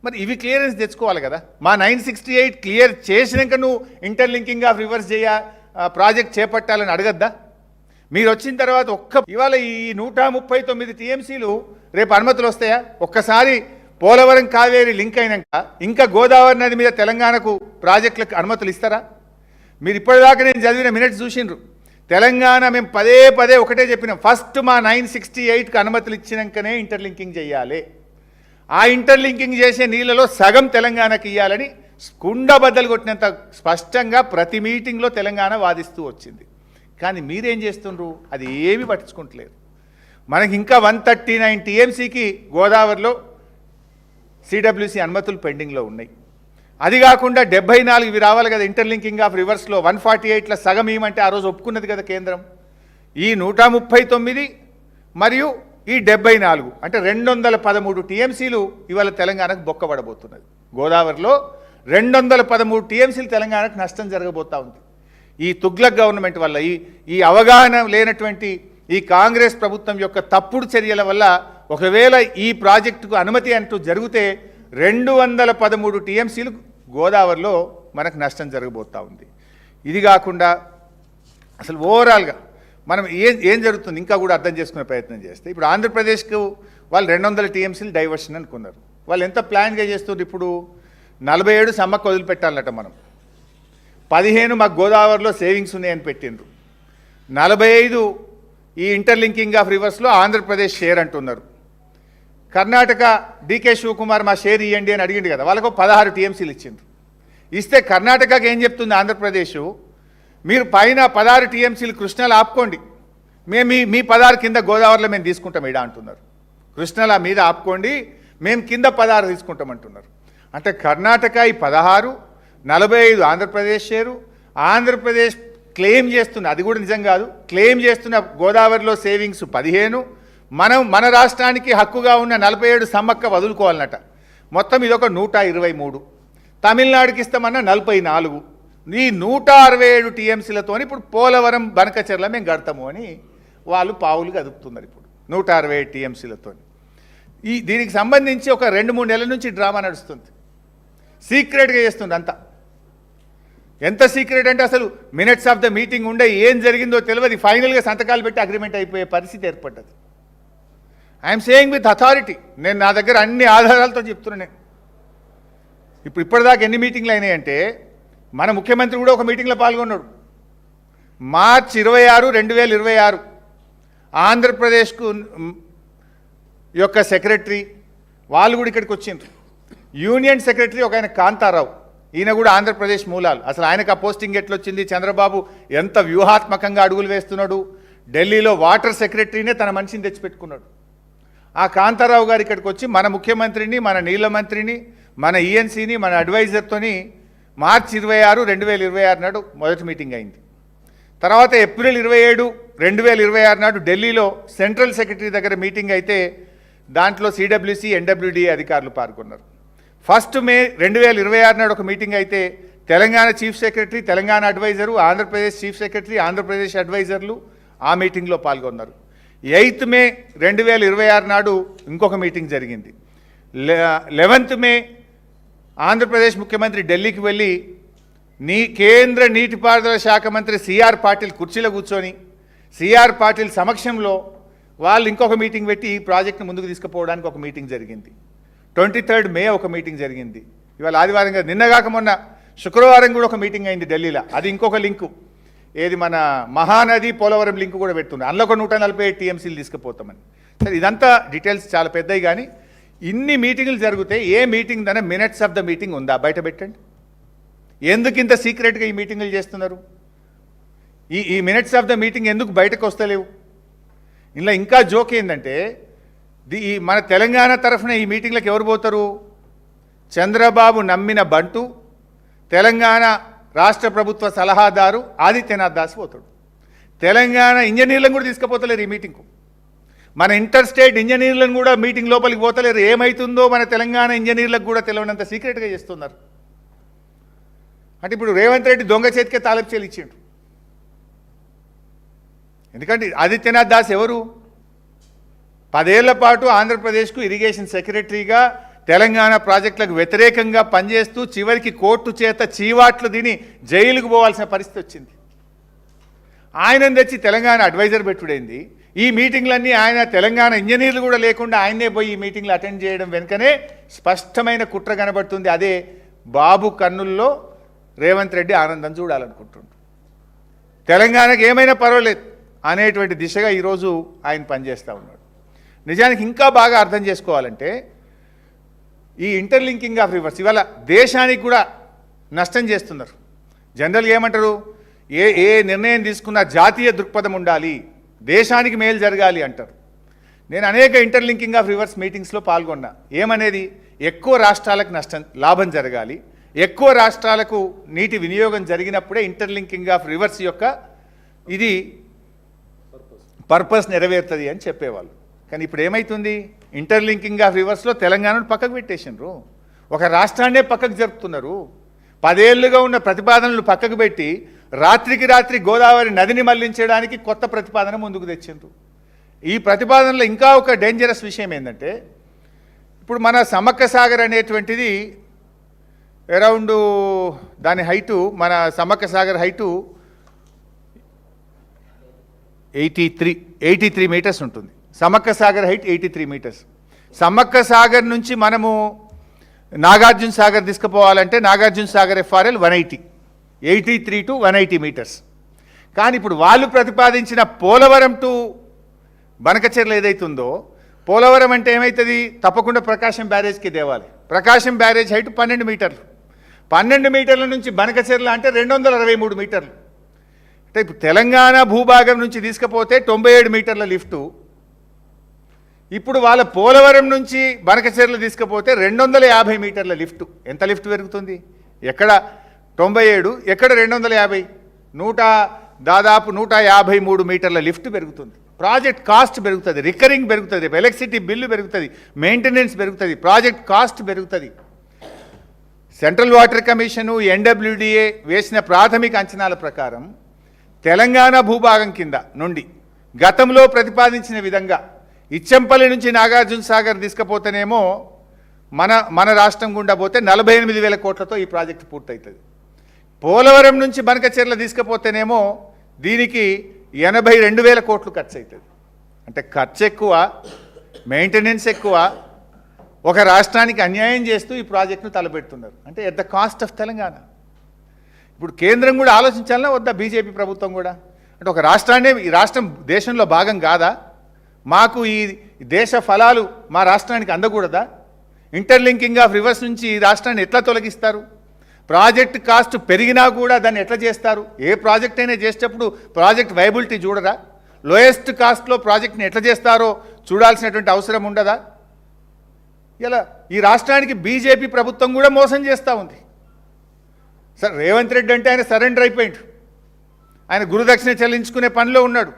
మరి ఇవి క్లియరెన్స్ తెచ్చుకోవాలి కదా. మా 968 క్లియర్ చేసినాక నువ్వు ఇంటర్లింకింగ్ ఆఫ్ రివర్స్ ప్రాజెక్ట్ చేపట్టాలని అడగద్దా? మీరు వచ్చిన తర్వాత ఇవాళ ఈ 139 టీఎంసీలు రేపు అనుమతులు వస్తాయా? ఒక్కసారి పోలవరం కావేరి లింక్ అయినాక ఇంకా గోదావరి నది మీద తెలంగాణకు ప్రాజెక్టులకు అనుమతులు ఇస్తారా? మీరు ఇప్పటిదాకా నేను చదివిన మినిట్స్ చూసిండ్రు. తెలంగాణ మేము పదే పదే ఒకటే చెప్పినాం, ఫస్ట్ మా 968కి అనుమతులు ఇచ్చినాకనే ఇంటర్లింకింగ్ చేయాలి. ఆ ఇంటర్లింకింగ్ చేసే నీళ్ళలో సగం తెలంగాణకి ఇవ్వాలని కుండబద్దలు కొట్టినంత స్పష్టంగా ప్రతి మీటింగ్లో తెలంగాణ వాదిస్తూ వచ్చింది. కానీ మీరేం చేస్తుండ్రు? అది ఏమీ పట్టించుకుంటలేరు. మనకి ఇంకా 139 టీఎంసీకి గోదావరిలో సిడబ్ల్యూసి అనుమతులు పెండింగ్లో ఉన్నాయి. అది కాకుండా 74 ఇవి రావాలి కదా ఇంటర్లింకింగ్ ఆఫ్ రివర్స్లో. 148లో సగం ఏమంటే ఆ రోజు ఒప్పుకున్నది కదా కేంద్రం. ఈ 139 మరియు ఈ 74 అంటే 213 టీఎంసీలు ఇవాళ తెలంగాణకు బొక్కబడబోతున్నది. గోదావరిలో 213 టీఎంసీలు తెలంగాణకు నష్టం జరగబోతూ ఉంది. ఈ తుగ్లక్ గవర్నమెంట్ వల్ల, ఈ అవగాహన లేనటువంటి ఈ కాంగ్రెస్ ప్రభుత్వం యొక్క తప్పుడు చర్యల వల్ల ఒకవేళ ఈ ప్రాజెక్టుకు అనుమతి అంటూ జరిగితే 213 టీఎంసీలు గోదావరిలో మనకు నష్టం జరగబోతూ ఉంది. ఇది కాకుండా అసలు ఓవరాల్గా మనం ఏం జరుగుతుంది ఇంకా కూడా అర్థం చేసుకునే ప్రయత్నం చేస్తే, ఇప్పుడు ఆంధ్రప్రదేశ్కు వాళ్ళు 200 టీఎంసీలు డైవర్షన్ అనుకున్నారు. వాళ్ళు ఎంత ప్లాన్గా చేస్తున్నారు? ఇప్పుడు 47 సమ్మక్క వదిలిపెట్టాలట, మనం 15 మాకు గోదావరిలో సేవింగ్స్ ఉన్నాయని పెట్టిండ్రు, 45 ఈ ఇంటర్లింకింగ్ ఆఫ్ రివర్స్లో ఆంధ్రప్రదేశ్ షేర్ అంటున్నారు. కర్ణాటక డీకే శివకుమార్ మా షేర్ ఇవ్వండి అని అడిగింది కదా, వాళ్ళకు 16 టీఎంసీలు ఇచ్చిండ్రు. ఇస్తే కర్ణాటకకి ఏం చెప్తుంది ఆంధ్రప్రదేశ్, మీరు పైన 16 టీఎంసీలు కృష్ణాలో ఆపుకోండి, మేము మీ 16 కింద గోదావరిలో మేము తీసుకుంటాం ఇడా అంటున్నారు. కృష్ణాల మీద ఆపుకోండి, మేము కింద 16 తీసుకుంటామంటున్నారు. అంటే కర్ణాటక ఈ 16, 45 ఆంధ్రప్రదేశ్ షేరు. ఆంధ్రప్రదేశ్ క్లెయిమ్ చేస్తున్న, అది కూడా నిజం కాదు, క్లెయిమ్ చేస్తున్న గోదావరిలో సేవింగ్స్ 15, మన రాష్ట్రానికి హక్కుగా ఉన్న 47 సమ్మక్క వదులుకోవాలన్నట. మొత్తం ఇదొక 123. తమిళనాడుకి ఇస్తామన్న 44. ఈ 167 టీఎంసీలతో ఇప్పుడు పోలవరం బనకచెర్ల మేము కడతాము అని వాళ్ళు పావులు కదుపుతున్నారు. ఇప్పుడు 167 టీఎంసీలతో దీనికి సంబంధించి ఒక 2-3 నెలల నుంచి డ్రామా నడుస్తుంది. సీక్రెట్గా చేస్తుంది అంతా. ఎంత సీక్రెట్ అంటే అసలు మినిట్స్ ఆఫ్ ద మీటింగ్ ఉండే ఏం జరిగిందో తెలియదు, ఫైనల్గా సంతకాలు పెట్టి అగ్రిమెంట్ అయిపోయే పరిస్థితి ఏర్పడ్డది. ఐఎమ్ సేయింగ్ విత్ అథారిటీ, నేను నా దగ్గర అన్ని ఆధారాలతో చెప్తున్నాను. నేను ఇప్పటిదాకా ఎన్ని మీటింగ్లు అయినాయంటే, మన ముఖ్యమంత్రి కూడా ఒక మీటింగ్లో పాల్గొన్నాడు. మార్చి 26, 2026 ఆంధ్రప్రదేశ్కు యొక్క సెక్రటరీ వాళ్ళు కూడా ఇక్కడికి వచ్చిండ్రు. యూనియన్ సెక్రటరీ ఒక ఆయన కాంతారావు, ఈయన కూడా ఆంధ్రప్రదేశ్ మూలాలు. అసలు ఆయనకు ఆ పోస్టింగ్ ఎట్లొచ్చింది? చంద్రబాబు ఎంత వ్యూహాత్మకంగా అడుగులు వేస్తున్నాడు. ఢిల్లీలో వాటర్ సెక్రటరీనే తన మనిషిని తెచ్చిపెట్టుకున్నాడు. ఆ కాంతారావు గారు ఇక్కడికి వచ్చి మన ముఖ్యమంత్రిని, మన నీళ్ళ మంత్రిని, మన ఈఎన్సీని, మన అడ్వైజర్తోని మార్చి 26, 2026 నాడు మొదటి మీటింగ్ అయింది. తర్వాత ఏప్రిల్ 27, 2026 నాడు ఢిల్లీలో సెంట్రల్ సెక్రటరీ దగ్గర మీటింగ్ అయితే దాంట్లో సిడబ్ల్యూసి, ఎన్డబ్ల్యూడి అధికారులు పాల్గొన్నారు. 1 మే 2026 నాడు ఒక మీటింగ్ అయితే Telangana chief secretary, Telangana adviser, Andhra Pradesh chief secretary, Andhra Pradesh అడ్వైజర్లు ఆ మీటింగ్లో పాల్గొన్నారు. 8 మే 2026 నాడు ఇంకొక మీటింగ్ జరిగింది. 11 మే ఆంధ్రప్రదేశ్ ముఖ్యమంత్రి ఢిల్లీకి వెళ్ళి కేంద్ర నీటిపారుదల శాఖ మంత్రి సిఆర్ పాటిల్ కుర్చీలో కూర్చొని సిఆర్ పాటిల్ సమక్షంలో వాళ్ళు ఇంకొక మీటింగ్ పెట్టి ఈ ప్రాజెక్ట్ను ముందుకు తీసుకుపోవడానికి ఒక మీటింగ్ జరిగింది. 23 మే ఒక మీటింగ్ జరిగింది. ఇవాళ ఆదివారంగా నిన్నగాక మొన్న శుక్రవారం కూడా ఒక మీటింగ్ అయింది ఢిల్లీలో. అది ఇంకొక లింకు, ఏది మన మహానది పోలవరం లింకు కూడా పెడుతుంది. అందులో ఒక 147 టీఎంసీలు తీసుకుపోతామని. సరే, ఇదంతా డీటెయిల్స్ చాలా పెద్దవి. కానీ ఇన్ని మీటింగులు జరిగితే ఏ మీటింగ్ దాని మినిట్స్ ఆఫ్ ద మీటింగ్ ఉందా? బయట పెట్టండి. ఎందుకు ఇంత సీక్రెట్గా ఈ మీటింగులు చేస్తున్నారు? ఈ మినిట్స్ ఆఫ్ ద మీటింగ్ ఎందుకు బయటకు వస్తలేవు? ఇలా ఇంకా జోక్ ఏంటంటే మన తెలంగాణ తరఫున ఈ మీటింగ్లకు ఎవరు పోతారు? చంద్రబాబు నమ్మిన బంటు, తెలంగాణ రాష్ట్ర ప్రభుత్వ సలహాదారు ఆదిత్యనాథ్ దాస్ పోతాడు. తెలంగాణ ఇంజనీర్లను కూడా తీసుకుపోతలేరు ఈ మీటింగ్కు. మన ఇంటర్ స్టేట్ ఇంజనీర్లను కూడా మీటింగ్ లోపలికి పోతలేరు. ఏమవుతుందో మన తెలంగాణ ఇంజనీర్లకు కూడా తెలియనంత సీక్రెట్గా చేస్తున్నారు. అంటే ఇప్పుడు రేవంత్ రెడ్డి దొంగ చేతికే తాలపు చేలు ఇచ్చిండు. ఎందుకంటే ఆదిత్యనాథ్ దాస్ ఎవరు? 10 ఏళ్ల పాటు ఆంధ్రప్రదేశ్కు ఇరిగేషన్ సెక్రటరీగా తెలంగాణ ప్రాజెక్టులకు వ్యతిరేకంగా పనిచేస్తూ చివరికి కోర్టు చేత చీవాట్లు తిని జైలుకు పోవాల్సిన పరిస్థితి వచ్చింది. ఆయనను తెచ్చి తెలంగాణ అడ్వైజర్ పెట్టుడైంది. ఈ మీటింగ్లన్నీ ఆయన తెలంగాణ ఇంజనీర్లు కూడా లేకుండా ఆయనే పోయి ఈ మీటింగ్లు అటెండ్ చేయడం వెనుకనే స్పష్టమైన కుట్ర కనబడుతుంది. అదే బాబు కన్నుల్లో రేవంత్ రెడ్డి ఆనందం చూడాలనుకుంటుండు. తెలంగాణకు ఏమైనా పర్వాలేదు అనేటువంటి దిశగా ఈరోజు ఆయన పనిచేస్తూ ఉన్నాడు. నిజానికి ఇంకా బాగా అర్థం చేసుకోవాలంటే ఈ ఇంటర్లింకింగ్ ఆఫ్ రివర్స్ ఇవాళ దేశానికి కూడా నష్టం చేస్తున్నారు. జనరల్గా ఏమంటారు, ఏ నిర్ణయం తీసుకున్నా జాతీయ దృక్పథం ఉండాలి, దేశానికి మేలు జరగాలి అంటారు. నేను అనేక ఇంటర్లింకింగ్ ఆఫ్ రివర్స్ మీటింగ్స్లో పాల్గొన్నా. ఏమనేది, ఎక్కువ రాష్ట్రాలకు లాభం జరగాలి, ఎక్కువ రాష్ట్రాలకు నీటి వినియోగం జరిగినప్పుడే ఇంటర్లింకింగ్ ఆఫ్ రివర్స్ యొక్క ఇది పర్పస్ నెరవేరుతుంది అని చెప్పేవాళ్ళు. కానీ ఇప్పుడు ఏమవుతుంది, ఇంటర్లింకింగ్ ఆఫ్ రివర్స్లో తెలంగాణను పక్కకు పెట్టేసినారు, ఒక రాష్ట్రాన్నే పక్కకు జరుపుతున్నారు. 10 ఏళ్లుగా ఉన్న ప్రతిపాదనలు పక్కకు పెట్టి రాత్రికి రాత్రి గోదావరి నదిని మళ్లించడానికి కొత్త ప్రతిపాదన ముందుకు తెచ్చిండ్రు. ఈ ప్రతిపాదనలో ఇంకా ఒక డేంజరస్ విషయం ఏంటంటే, ఇప్పుడు మన సమ్మక్క సాగర్ అనేటువంటిది అరౌండ్ దాని హైటు, మన సమ్మక్క సాగర్ హైటు 83 మీటర్స్ ఉంటుంది. Sammakka Sagar height 83 metres. సమ్మక్క సాగర్ నుంచి మనము నాగార్జున సాగర్ తీసుకుపోవాలంటే Nagarjuna Sagar FRL 180, 83 to 180 metres. కానీ ఇప్పుడు వాళ్ళు ప్రతిపాదించిన పోలవరం టు బనకచెర్ల ఏదైతుందో, పోలవరం అంటే ఏమవుతుంది, తప్పకుండా ప్రకాశం బ్యారేజ్కి తేవాలి. ప్రకాశం బ్యారేజ్ హైట్ 12 మీటర్లు. 12 మీటర్ల నుంచి బనకచెర్ల అంటే 223 మీటర్లు. అంటే ఇప్పుడు తెలంగాణ భూభాగం నుంచి తీసుకుపోతే 97 మీటర్ల లిఫ్టు, ఇప్పుడు వాళ్ళ పోలవరం నుంచి బనకచెర్ల తీసుకుపోతే 250 మీటర్ల లిఫ్టు. ఎంత లిఫ్ట్ పెరుగుతుంది? ఎక్కడ 97, ఎక్కడ 250, దాదాపు 153 మీటర్ల లిఫ్ట్ పెరుగుతుంది. ప్రాజెక్ట్ కాస్ట్ పెరుగుతుంది, రికరింగ్ పెరుగుతుంది, ఎలక్ట్రిసిటీ బిల్లు పెరుగుతుంది, మెయింటెనెన్స్ పెరుగుతుంది, ప్రాజెక్ట్ కాస్ట్ పెరుగుతుంది. సెంట్రల్ వాటర్ కమిషను, ఎన్డబ్ల్యూడిఏ వేసిన ప్రాథమిక అంచనాల ప్రకారం తెలంగాణ భూభాగం కింద నుండి గతంలో ప్రతిపాదించిన విధంగా ఇచ్చంపల్లి నుంచి నాగార్జున సాగర్ తీసుకుపోతేనేమో మన రాష్ట్రం గుండా పోతే 48,000 కోట్లతో ఈ ప్రాజెక్టు పూర్తవుతుంది. పోలవరం నుంచి బనకచెర్ల తీసుకుపోతేనేమో దీనికి 82,000 కోట్లు ఖర్చు అవుతుంది. అంటే ఖర్చు ఎక్కువ, మెయింటెనెన్స్ ఎక్కువ, ఒక రాష్ట్రానికి అన్యాయం చేస్తూ ఈ ప్రాజెక్టును తలపెడుతున్నారు. అంటే at the cost of Telangana. ఇప్పుడు కేంద్రం కూడా ఆలోచించాలన్నా వద్దా, బీజేపీ ప్రభుత్వం కూడా? అంటే ఒక రాష్ట్రాన్ని, ఈ రాష్ట్రం దేశంలో భాగం కాదా? మాకు ఈ దేశ ఫలాలు మా రాష్ట్రానికి అందకూడదా? ఇంటర్లింకింగ్ ఆఫ్ రివర్స్ నుంచి ఈ రాష్ట్రాన్ని ఎట్లా తొలగిస్తారు? ప్రాజెక్ట్ కాస్ట్ పెరిగినా కూడా దాన్ని ఎట్లా చేస్తారు? ఏ ప్రాజెక్ట్ అయినా చేసేటప్పుడు ప్రాజెక్ట్ వైబిలిటీ చూడరా? లోయెస్ట్ కాస్ట్లో ప్రాజెక్ట్ని ఎట్లా చేస్తారో చూడాల్సినటువంటి అవసరం ఉండదా? ఇలా ఈ రాష్ట్రానికి బీజేపీ ప్రభుత్వం కూడా మోసం చేస్తూ ఉంది. సార్ రేవంత్ రెడ్డి అంటే ఆయన సరెండర్ అయిపోయిండు. ఆయన గురుదక్షిణ చెల్లించుకునే పనిలో ఉన్నాడు.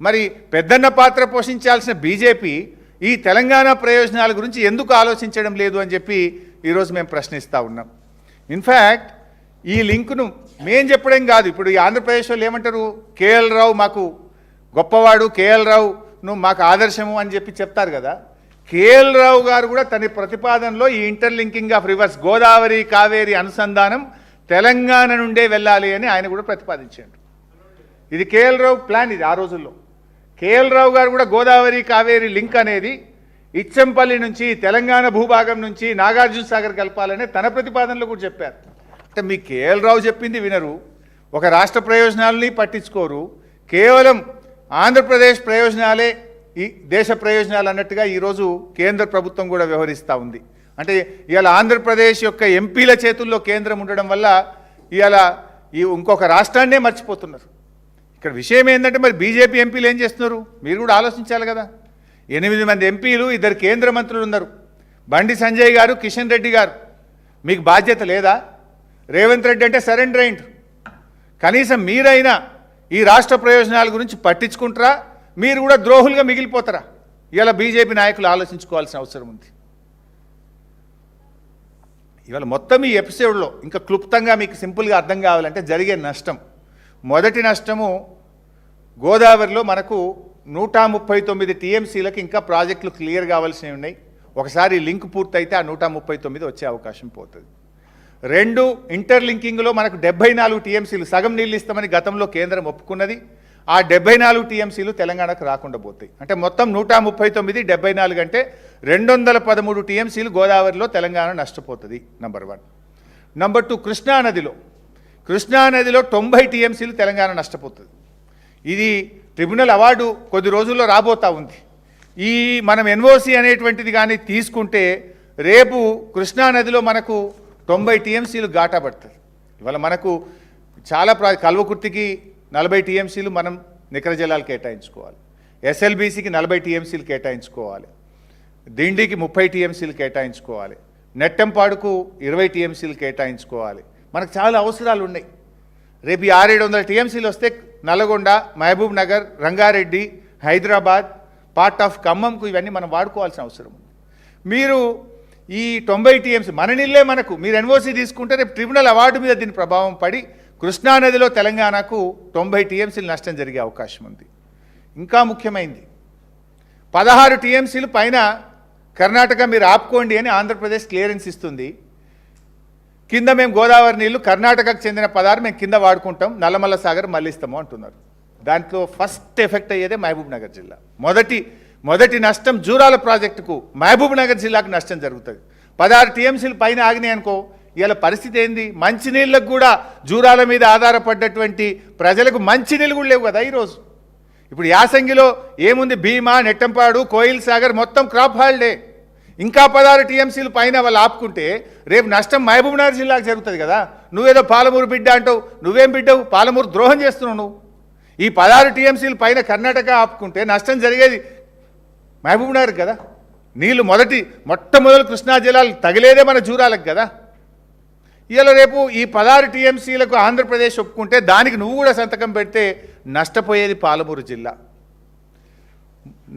మరి పెద్దన్న పాత్ర పోషించాల్సిన బీజేపీ ఈ తెలంగాణ ప్రయోజనాల గురించి ఎందుకు ఆలోచించడం లేదు అని చెప్పి ఈరోజు మేము ప్రశ్నిస్తూ ఉన్నాం. ఇన్ఫ్యాక్ట్ ఈ లింకును మేం చెప్పడం కాదు. ఇప్పుడు ఈ ఆంధ్రప్రదేశ్ వాళ్ళు ఏమంటారు, కేఎల్ రావు మాకు గొప్పవాడు, కేఎల్ రావును మాకు ఆదర్శము అని చెప్పి చెప్తారు కదా. కేఎల్ రావు గారు కూడా తన ప్రతిపాదనలో ఈ interlinking of reverse Godavari Kaveri అనుసంధానం తెలంగాణ నుండే వెళ్ళాలి అని ఆయన కూడా ప్రతిపాదించాడు. ఇది కేఎల్ రావు ప్లాన్. ఇది ఆ రోజుల్లో కేఎల్ రావు గారు కూడా గోదావరి కావేరి లింక్ అనేది ఇచ్చంపల్లి నుంచి తెలంగాణ భూభాగం నుంచి నాగార్జున సాగర్ కలపాలనే తన ప్రతిపాదనలో కూడా చెప్పారు. అంటే మీ కేఎల్ రావు చెప్పింది వినరు, ఒక రాష్ట్ర ప్రయోజనాలని పట్టించుకోరు, కేవలం ఆంధ్రప్రదేశ్ ప్రయోజనాలే ఈ దేశ ప్రయోజనాలు అన్నట్టుగా ఈరోజు కేంద్ర ప్రభుత్వం కూడా వ్యవహరిస్తూ ఉంది. అంటే ఇవాళ ఆంధ్రప్రదేశ్ యొక్క ఎంపీల చేతుల్లో కేంద్రం ఉండడం వల్ల ఇవాళ ఇంకొక రాష్ట్రాన్నే మర్చిపోతున్నారు. ఇక్కడ విషయం ఏంటంటే మరి బీజేపీ ఎంపీలు ఏం చేస్తున్నారు మీరు కూడా ఆలోచించాలి కదా. 8 మంది ఎంపీలు, 2 కేంద్ర మంత్రులు ఉన్నారు, బండి సంజయ్ గారు, కిషన్ రెడ్డి గారు. మీకు బాధ్యత లేదా? రేవంత్ రెడ్డి అంటే సరెండర్ అయిండు. కనీసం మీరైనా ఈ రాష్ట్ర ప్రయోజనాల గురించి పట్టించుకుంటారా, మీరు కూడా ద్రోహులుగా మిగిలిపోతారా? ఇవాళ బీజేపీ నాయకులు ఆలోచించుకోవాల్సిన అవసరం ఉంది. ఇవాళ మొత్తం ఈ ఎపిసోడ్లో ఇంకా క్లుప్తంగా మీకు సింపుల్గా అర్థం కావాలంటే జరిగే నష్టం, మొదటి నష్టము గోదావరిలో మనకు 139 టీఎంసీలకు ఇంకా ప్రాజెక్టులు క్లియర్ కావాల్సినవి ఉన్నాయి. ఒకసారి లింక్ పూర్తయితే ఆ 139 వచ్చే అవకాశం పోతుంది. 2 ఇంటర్లింకింగ్లో మనకు 74 టీఎంసీలు సగం నీళ్ళు ఇస్తామని గతంలో కేంద్రం ఒప్పుకున్నది. ఆ 74 టీఎంసీలు తెలంగాణకు రాకుండా పోతాయి. అంటే మొత్తం 139, 74 అంటే 213 టీఎంసీలు గోదావరిలో తెలంగాణ నష్టపోతుంది. నంబర్ 1. నంబర్ 2, కృష్ణానదిలో 90 టీఎంసీలు తెలంగాణ నష్టపోతుంది. ఇది ట్రిబ్యునల్ అవార్డు కొద్ది రోజుల్లో రాబోతా ఉంది. ఈ మనం ఎన్ఓసి అనేటువంటిది కానీ తీసుకుంటే రేపు కృష్ణానదిలో మనకు 90 టీఎంసీలు ఘాటా పడుతుంది. ఇవాళ మనకు చాలా కల్వకుర్తికి 40 టీఎంసీలు మనం నికర జలాలు కేటాయించుకోవాలి, ఎస్ఎల్బీసీకి 40 టీఎంసీలు కేటాయించుకోవాలి, దిండికి 30 టీఎంసీలు కేటాయించుకోవాలి, నెట్టంపాడుకు 20 టీఎంసీలు కేటాయించుకోవాలి. మనకు చాలా అవసరాలు ఉన్నాయి. రేపు 600-700 టీఎంసీలు వస్తే నల్గొండ, మహబూబ్ నగర్, రంగారెడ్డి, హైదరాబాద్, పార్ట్ ఆఫ్ ఖమ్మంకు ఇవన్నీ మనం వాడుకోవాల్సిన అవసరం ఉంది. మీరు ఈ 90 టీఎంసీ మన నీళ్ళే మనకు మీరు ఎన్ఓసి తీసుకుంటే రేపు ట్రిబ్యునల్ అవార్డు మీద దీని ప్రభావం పడి కృష్ణానదిలో తెలంగాణకు 90 టీఎంసీలు నష్టం జరిగే అవకాశం ఉంది. ఇంకా ముఖ్యమైనది 16 టీఎంసీలు పైన కర్ణాటక మీరు ఆపుకోండి అని ఆంధ్రప్రదేశ్ క్లియరెన్స్ ఇస్తుంది. కింద మేము గోదావరి నీళ్లు కర్ణాటకకు చెందిన 16 మేము కింద వాడుకుంటాం, నల్లమల్ల సాగర్ మళ్ళిస్తాము అంటున్నారు. దాంట్లో ఫస్ట్ ఎఫెక్ట్ అయ్యేదే మహబూబ్ నగర్ జిల్లా. మొదటి నష్టం జూరాల ప్రాజెక్టుకు మహబూబ్ నగర్ జిల్లాకు నష్టం జరుగుతుంది. 16 టీఎంసీలు పైన ఆగినాయి అనుకో, ఇలా పరిస్థితి ఏంది? మంచినీళ్ళకు కూడా జూరాల మీద ఆధారపడ్డటువంటి ప్రజలకు మంచినీళ్ళు కూడా లేవు కదా ఈరోజు. ఇప్పుడు యాసంగిలో ఏముంది? భీమా, నెట్టంపాడు, కోయిల్ సాగర్ మొత్తం క్రాప్ హాలిడే. ఇంకా 16 టీఎంసీలు పైన వాళ్ళు ఆపుకుంటే రేపు నష్టం మహబూబ్ నగర్ జిల్లాకు జరుగుతుంది కదా. నువ్వేదో పాలమూరు బిడ్డ అంటావు, నువ్వేం బిడ్డవు? పాలమూరు ద్రోహం చేస్తున్నావు నువ్వు. ఈ 16 టీఎంసీలు పైన కర్ణాటక ఆపుకుంటే నష్టం జరిగేది మహబూబ్ నగర్ కదా. నీళ్లు మొట్టమొదలు కృష్ణా జిల్లాలు తగిలేదే మన జూరాలకు కదా. ఇవాళ రేపు ఈ 16 టీఎంసీలకు ఆంధ్రప్రదేశ్ ఒప్పుకుంటే దానికి నువ్వు కూడా సంతకం పెడితే నష్టపోయేది పాలమూరు జిల్లా.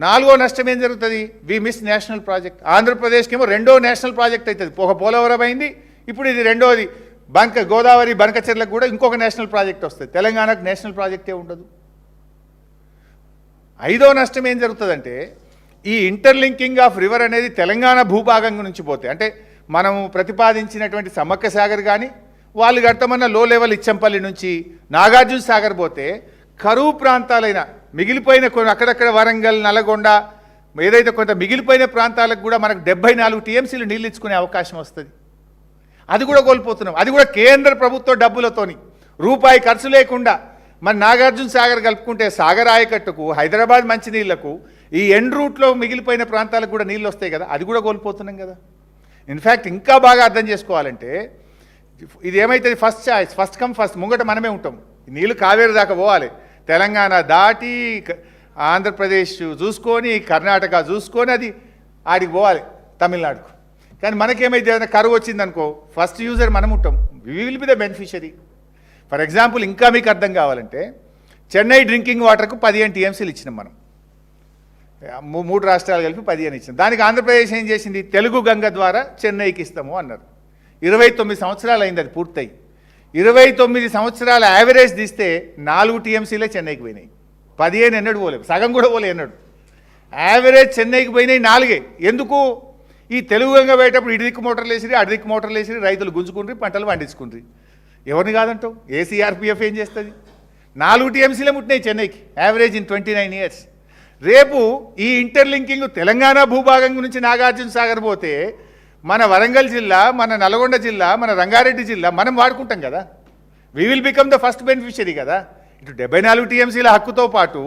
4వ నష్టం ఏం జరుగుతుంది? We miss national project. ఆంధ్రప్రదేశ్కి ఏమో 2వ నేషనల్ ప్రాజెక్ట్ అవుతుంది. ఒక పోలవరం అయింది, ఇప్పుడు ఇది 2వది. గోదావరి బంకచెర్లకు కూడా ఇంకొక నేషనల్ ప్రాజెక్ట్ వస్తుంది. తెలంగాణకు నేషనల్ ప్రాజెక్టే ఉండదు. 5వ నష్టం ఏం జరుగుతుందంటే ఈ ఇంటర్లింకింగ్ ఆఫ్ రివర్ అనేది తెలంగాణ భూభాగం నుంచి పోతే, అంటే మనము ప్రతిపాదించినటువంటి సమ్మక్క సాగర్ కానీ వాళ్ళు కడతామన్న లో లెవెల్ ఇచ్చంపల్లి నుంచి నాగార్జున సాగర్ పోతే కరువు ప్రాంతాలైన మిగిలిపోయిన కొన్ని అక్కడక్కడ వరంగల్, నల్గొండ ఏదైతే కొంత మిగిలిపోయిన ప్రాంతాలకు కూడా మనకు 74 టీఎంసీలు నీళ్ళు ఇచ్చుకునే అవకాశం వస్తుంది. అది కూడా కోల్పోతున్నాం. అది కూడా కేంద్ర ప్రభుత్వ డబ్బులతోని రూపాయి ఖర్చు లేకుండా మన నాగార్జున సాగర్ కలుపుకుంటే సాగర్ ఆయకట్టుకు, హైదరాబాద్ మంచినీళ్లకు, ఈ ఎండ్ రూట్లో మిగిలిపోయిన ప్రాంతాలకు కూడా నీళ్ళు వస్తాయి కదా. అది కూడా కోల్పోతున్నాం కదా. ఇన్ఫ్యాక్ట్ ఇంకా బాగా అర్థం చేసుకోవాలంటే ఇది ఏమైతుంది? First choice, first come first, ముంగట మనమే ఉంటాం. నీళ్ళు కావేరి దాకా పోవాలి, తెలంగాణ దాటి ఆంధ్రప్రదేశ్ చూసుకొని కర్ణాటక చూసుకొని అది ఆడికి పోవాలి తమిళనాడుకు. కానీ మనకేమైతే ఏదైనా కరువు వచ్చిందనుకో ఫస్ట్ యూజర్ మనం ఉంటాం. We will be the beneficiary. For example ఇంకా మీకు అర్థం కావాలంటే చెన్నై డ్రింకింగ్ వాటర్కు 15 టీఎంసీలు ఇచ్చినాం మనం. 3 రాష్ట్రాలు కలిపి 15 ఇచ్చినాం. దానికి ఆంధ్రప్రదేశ్ ఏం చేసింది, తెలుగు గంగ ద్వారా చెన్నైకి ఇస్తాము అన్నారు. 29 సంవత్సరాలు అయింది అది పూర్తయి. 29 సంవత్సరాల యావరేజ్ తీస్తే 4 టీఎంసీలే చెన్నైకి పోయినాయి. 15 ఎన్నడు పోలేదు, సగం కూడా పోలే ఎన్నడు. యావరేజ్ చెన్నైకి పోయినాయి 4. ఎందుకు, ఈ తెలుగు గంగ పోయేటప్పుడు ఇటు దిక్కు మోటార్లు వేసిరి, అటు దిక్కు మోటార్లు వేసిరి, రైతులు గుంజుకుండ్రి, పంటలు పండించుకుండ్రి. ఎవరిని కాదంటావు, ఏసీఆర్పీఎఫ్ ఏం చేస్తుంది? 4 టీఎంసీలే ముట్టినాయి చెన్నైకి యావరేజ్ ఇన్ 29 ఇయర్స్. రేపు ఈ ఇంటర్లింకింగ్ తెలంగాణ భూభాగం నుంచి నాగార్జున సాగర్ పోతే మన వరంగల్ జిల్లా, మన నల్గొండ జిల్లా, మన రంగారెడ్డి జిల్లా మనం వాడుకుంటాం కదా. We will become the first beneficiary కదా. ఇటు 74 టీఎంసీల హక్కుతో పాటు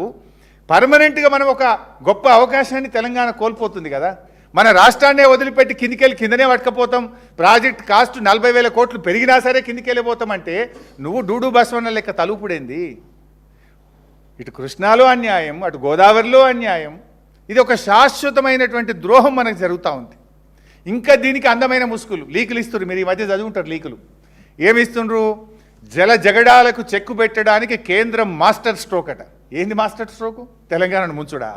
పర్మనెంట్గా మనం ఒక గొప్ప అవకాశాన్ని తెలంగాణ కోల్పోతుంది కదా. మన రాష్ట్రాన్నే వదిలిపెట్టి కిందనే పట్టుకపోతాం. ప్రాజెక్ట్ కాస్ట్ 40,000 కోట్లు పెరిగినా సరే కిందికెళ్ళిపోతామంటే నువ్వు డూడు బస్వన్న లెక్క తలుపుడేంది? ఇటు కృష్ణాలో అన్యాయం, అటు గోదావరిలో అన్యాయం. ఇది ఒక శాశ్వతమైనటువంటి ద్రోహం మనకు జరుగుతూ ఉంది. ఇంకా దీనికి అందమైన ముసుగులు, లీకులు ఇస్తున్నారు. మీరు ఈ మధ్య చదువుంటారు లీకులు. ఏమి ఇస్తుండ్రు, జల జగడాలకు చెక్కు పెట్టడానికి కేంద్రం మాస్టర్ స్ట్రోక్ అట. ఏంది మాస్టర్ స్ట్రోకు? తెలంగాణను ముంచుడా?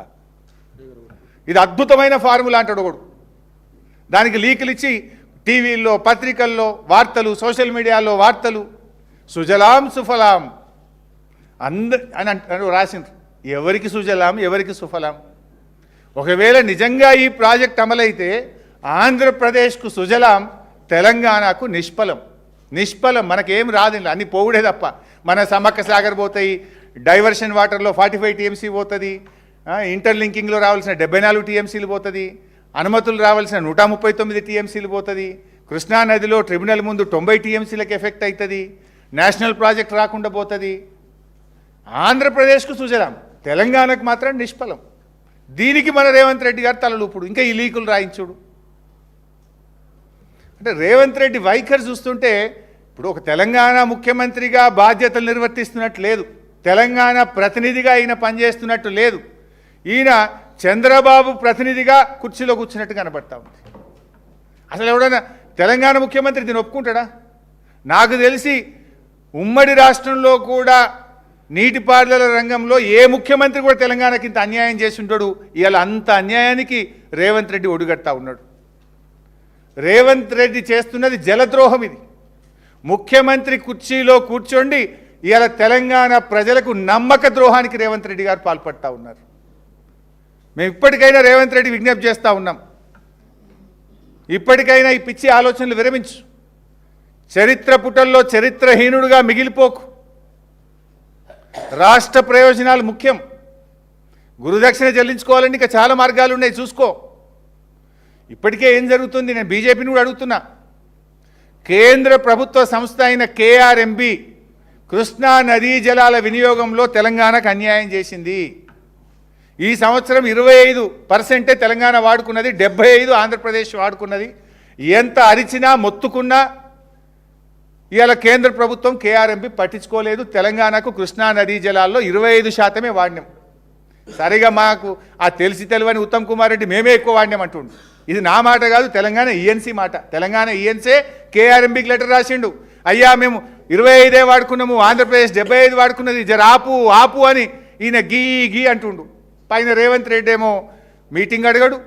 ఇది అద్భుతమైన ఫార్ములా అంటాడు ఒకడు. దానికి లీకులు ఇచ్చి టీవీల్లో, పత్రికల్లో వార్తలు, సోషల్ మీడియాలో వార్తలు, సుజలాం సుఫలాం అని రాసిండ్రు. ఎవరికి సుజలాం, ఎవరికి సుఫలాం? ఒకవేళ నిజంగా ఈ ప్రాజెక్ట్ అమలైతే ఆంధ్రప్రదేశ్కు సుజలాం, తెలంగాణకు నిష్ఫలం. మనకేం రాదు, అన్ని పోవుడే తప్ప. మన సమ్మక్క సాగర్ పోతాయి, డైవర్షన్ వాటర్లో 45 టీఎంసీ పోతుంది, ఇంటర్లింకింగ్లో రావాల్సిన 74 టీఎంసీలు పోతుంది, అనుమతులు రావాల్సిన 139 టీఎంసీలు పోతుంది, కృష్ణానదిలో ట్రిబ్యునల్ ముందు 90 టీఎంసీలకు ఎఫెక్ట్ అవుతుంది, నేషనల్ ప్రాజెక్ట్ రాకుండా పోతుంది. ఆంధ్రప్రదేశ్కు సుజలాం, తెలంగాణకు మాత్రం నిష్ఫలం. దీనికి మన రేవంత్ రెడ్డి గారు తలలూపుడు, ఇంకా ఈ లీకులు రాయించుడు. అంటే రేవంత్ రెడ్డి వైఖరి చూస్తుంటే ఇప్పుడు ఒక తెలంగాణ ముఖ్యమంత్రిగా బాధ్యతలు నిర్వర్తిస్తున్నట్టు లేదు, తెలంగాణ ప్రతినిధిగా ఈయన పనిచేస్తున్నట్టు లేదు. ఈయన చంద్రబాబు ప్రతినిధిగా కుర్చీలో కూర్చున్నట్టు కనబడతా ఉంది. అసలు ఎవడైనా తెలంగాణ ముఖ్యమంత్రి దీన్ని ఒప్పుకుంటాడా? నాకు తెలిసి ఉమ్మడి రాష్ట్రంలో కూడా నీటిపారుదల రంగంలో ఏ ముఖ్యమంత్రి కూడా తెలంగాణకి ఇంత అన్యాయం చేసి ఉంటాడు. ఇవాళ అంత అన్యాయానికి రేవంత్ రెడ్డి ఒడిగడతా ఉన్నాడు. రేవంత్ రెడ్డి చేస్తున్నది జలద్రోహం. ఇది ముఖ్యమంత్రి కుర్చీలో కూర్చోండి ఇవాళ తెలంగాణ ప్రజలకు నమ్మక ద్రోహానికి రేవంత్ రెడ్డి గారు పాల్పడతా ఉన్నారు. మేము ఇప్పటికైనా రేవంత్ రెడ్డి విజ్ఞప్తి చేస్తూ ఉన్నాం, ఇప్పటికైనా ఈ పిచ్చి ఆలోచనలు విరమించు. చరిత్ర పుటల్లో చరిత్రహీనుడుగా మిగిలిపోకు. రాష్ట్ర ప్రయోజనాలు ముఖ్యం. గురుదక్షిణ చెల్లించుకోవాలంటే ఇంకా చాలా మార్గాలు ఉన్నాయి, చూసుకో. ఇప్పటికే ఏం జరుగుతుంది, నేను బీజేపీని కూడా అడుగుతున్నా. కేంద్ర ప్రభుత్వ సంస్థ అయిన కేఆర్ఎంబి కృష్ణా నదీ జలాల వినియోగంలో తెలంగాణకు అన్యాయం చేసింది. ఈ సంవత్సరం 25% తెలంగాణ వాడుకున్నది, 75% ఆంధ్రప్రదేశ్ వాడుకున్నది. ఎంత అరిచినా మొత్తుకున్నా ఇవాళ కేంద్ర ప్రభుత్వం కేఆర్ఎంబి పట్టించుకోలేదు. తెలంగాణకు కృష్ణా నదీ జలాల్లో 25% వాడినాం. సరిగా మాకు ఆ తెలిసి తెలివని ఉత్తమ్ కుమార్ రెడ్డి మేమే ఎక్కువ వాడినాం అంటుండు. ఇది నా మాట కాదు, తెలంగాణ ఈఎన్సీ మాట. తెలంగాణ ఈఎన్సీ కేఆర్ఎంబికి లెటర్ రాసిండు, అయ్యా మేము 25 వాడుకున్నాము, ఆంధ్రప్రదేశ్ 75 వాడుకున్నది, జర ఆపు అని ఈయన గీ అంటుండు. పైన రేవంత్ రెడ్డి ఏమో మీటింగ్ అడగడు,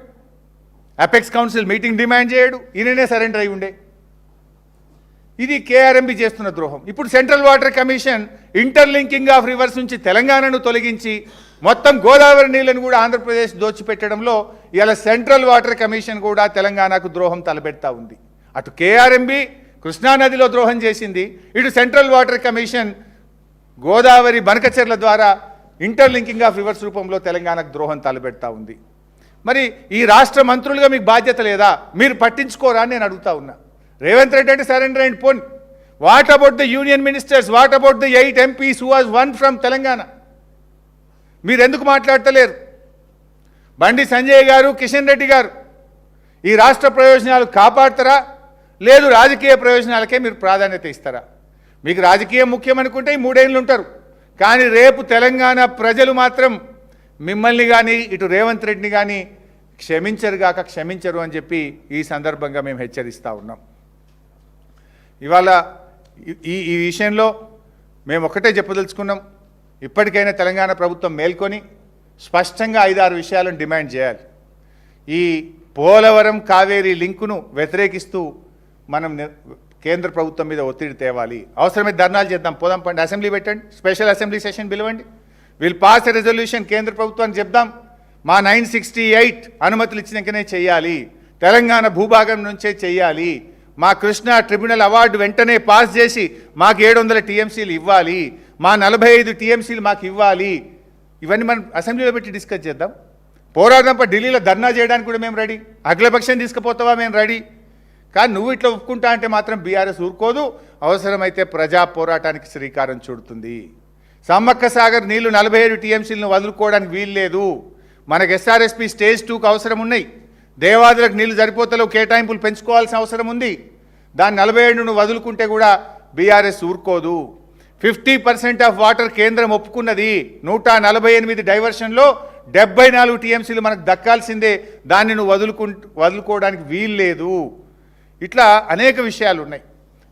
అపెక్స్ కౌన్సిల్ మీటింగ్ డిమాండ్ చేయడు, ఈయననే సరెండర్ అయి ఉండే. ఇది కేఆర్ఎంబి చేస్తున్న ద్రోహం. ఇప్పుడు central water commission interlinking of reverse నుంచి తెలంగాణను తొలగించి మొత్తం గోదావరి నీళ్ళను కూడా ఆంధ్రప్రదేశ్ దోచిపెట్టడంలో ఇలా సెంట్రల్ వాటర్ కమిషన్ కూడా తెలంగాణకు ద్రోహం తలపెడతా ఉంది. అటు కేఆర్ఎంబి కృష్ణానదిలో ద్రోహం చేసింది, ఇటు central water commission Godavari Banakacherla ద్వారా ఇంటర్లింకింగ్ ఆఫ్ రివర్స్ రూపంలో తెలంగాణకు ద్రోహం తలపెడతా ఉంది. మరి ఈ రాష్ట్ర మంత్రులుగా మీకు బాధ్యత లేదా? మీరు పట్టించుకోరా అని నేను అడుగుతా ఉన్నా. రేవంత్ రెడ్డి అంటే surrender and phone. What about the union ministers? What about the 8 MPs who was one from Telangana? మీరు ఎందుకు మాట్లాడతలేరు? బండి సంజయ్ గారు, కిషన్ రెడ్డి గారు ఈ రాష్ట్ర ప్రయోజనాలు కాపాడతారా, లేదు రాజకీయ ప్రయోజనాలకే మీరు ప్రాధాన్యత ఇస్తారా? మీకు రాజకీయం ముఖ్యం అనుకుంటే ఈ 3 ఏళ్ళు ఉంటారు, కానీ రేపు తెలంగాణ ప్రజలు మాత్రం మిమ్మల్ని కానీ ఇటు రేవంత్ రెడ్డిని కానీ క్షమించరు అని చెప్పి ఈ సందర్భంగా మేము హెచ్చరిస్తూ ఉన్నాం. ఇవాళ ఈ విషయంలో మేము ఒకటే చెప్పదలుచుకున్నాం. ఇప్పటికైనా తెలంగాణ ప్రభుత్వం మేల్కొని స్పష్టంగా 5-6 విషయాలను డిమాండ్ చేయాలి. ఈ పోలవరం కావేరీ లింకును వ్యతిరేకిస్తూ మనం కేంద్ర ప్రభుత్వం మీద ఒత్తిడి తేవాలి. అవసరమైతే ధర్నాలు చేద్దాం, పోదాం పండి, అసెంబ్లీ పెట్టండి, స్పెషల్ అసెంబ్లీ సెషన్ పిలవండి, విల్ పాస్ ఎ రెజల్యూషన్, కేంద్ర ప్రభుత్వానికి చెప్దాం మా 968 అనుమతులు ఇచ్చినాకనే చేయాలి, తెలంగాణ భూభాగం నుంచే చేయాలి, మా కృష్ణా ట్రిబ్యునల్ అవార్డు వెంటనే పాస్ చేసి మాకు 700 టీఎంసీలు ఇవ్వాలి, మా 45 టీఎంసీలు మాకు ఇవ్వాలి. ఇవన్నీ మనం అసెంబ్లీలో పెట్టి డిస్కస్ చేద్దాం. పోరాడదాం, ఢిల్లీలో ధర్నా చేయడానికి కూడా మేము రెడీ, అఖిలపక్షం తీసుకుపోతావా మేము రెడీ. కానీ నువ్వు ఇట్లా ఒప్పుకుంటా అంటే మాత్రం బీఆర్ఎస్ ఊరుకోదు, అవసరమైతే ప్రజా పోరాటానికి శ్రీకారం చుడుతుంది. సమ్మక్క సాగర్ నీళ్లు 47 టీఎంసీలను వదులుకోవడానికి వీల్లేదు. మనకు ఎస్ఆర్ఎస్పీ స్టేజ్ 2కు అవసరం ఉన్నాయి, దేవాదులకు నీళ్లు సరిపోతలేవు, కేటాయింపులు పెంచుకోవాల్సిన అవసరం ఉంది. దాన్ని 47ను వదులుకుంటే కూడా బీఆర్ఎస్ ఊరుకోదు. 50% ఆఫ్ వాటర్ కేంద్రం ఒప్పుకున్నది. 148 డైవర్షన్లో 74 టీఎంసీలు మనకు దక్కాల్సిందే, దాన్ని నువ్వు వదులుకోవడానికి వీల్లేదు. ఇట్లా అనేక విషయాలు ఉన్నాయి.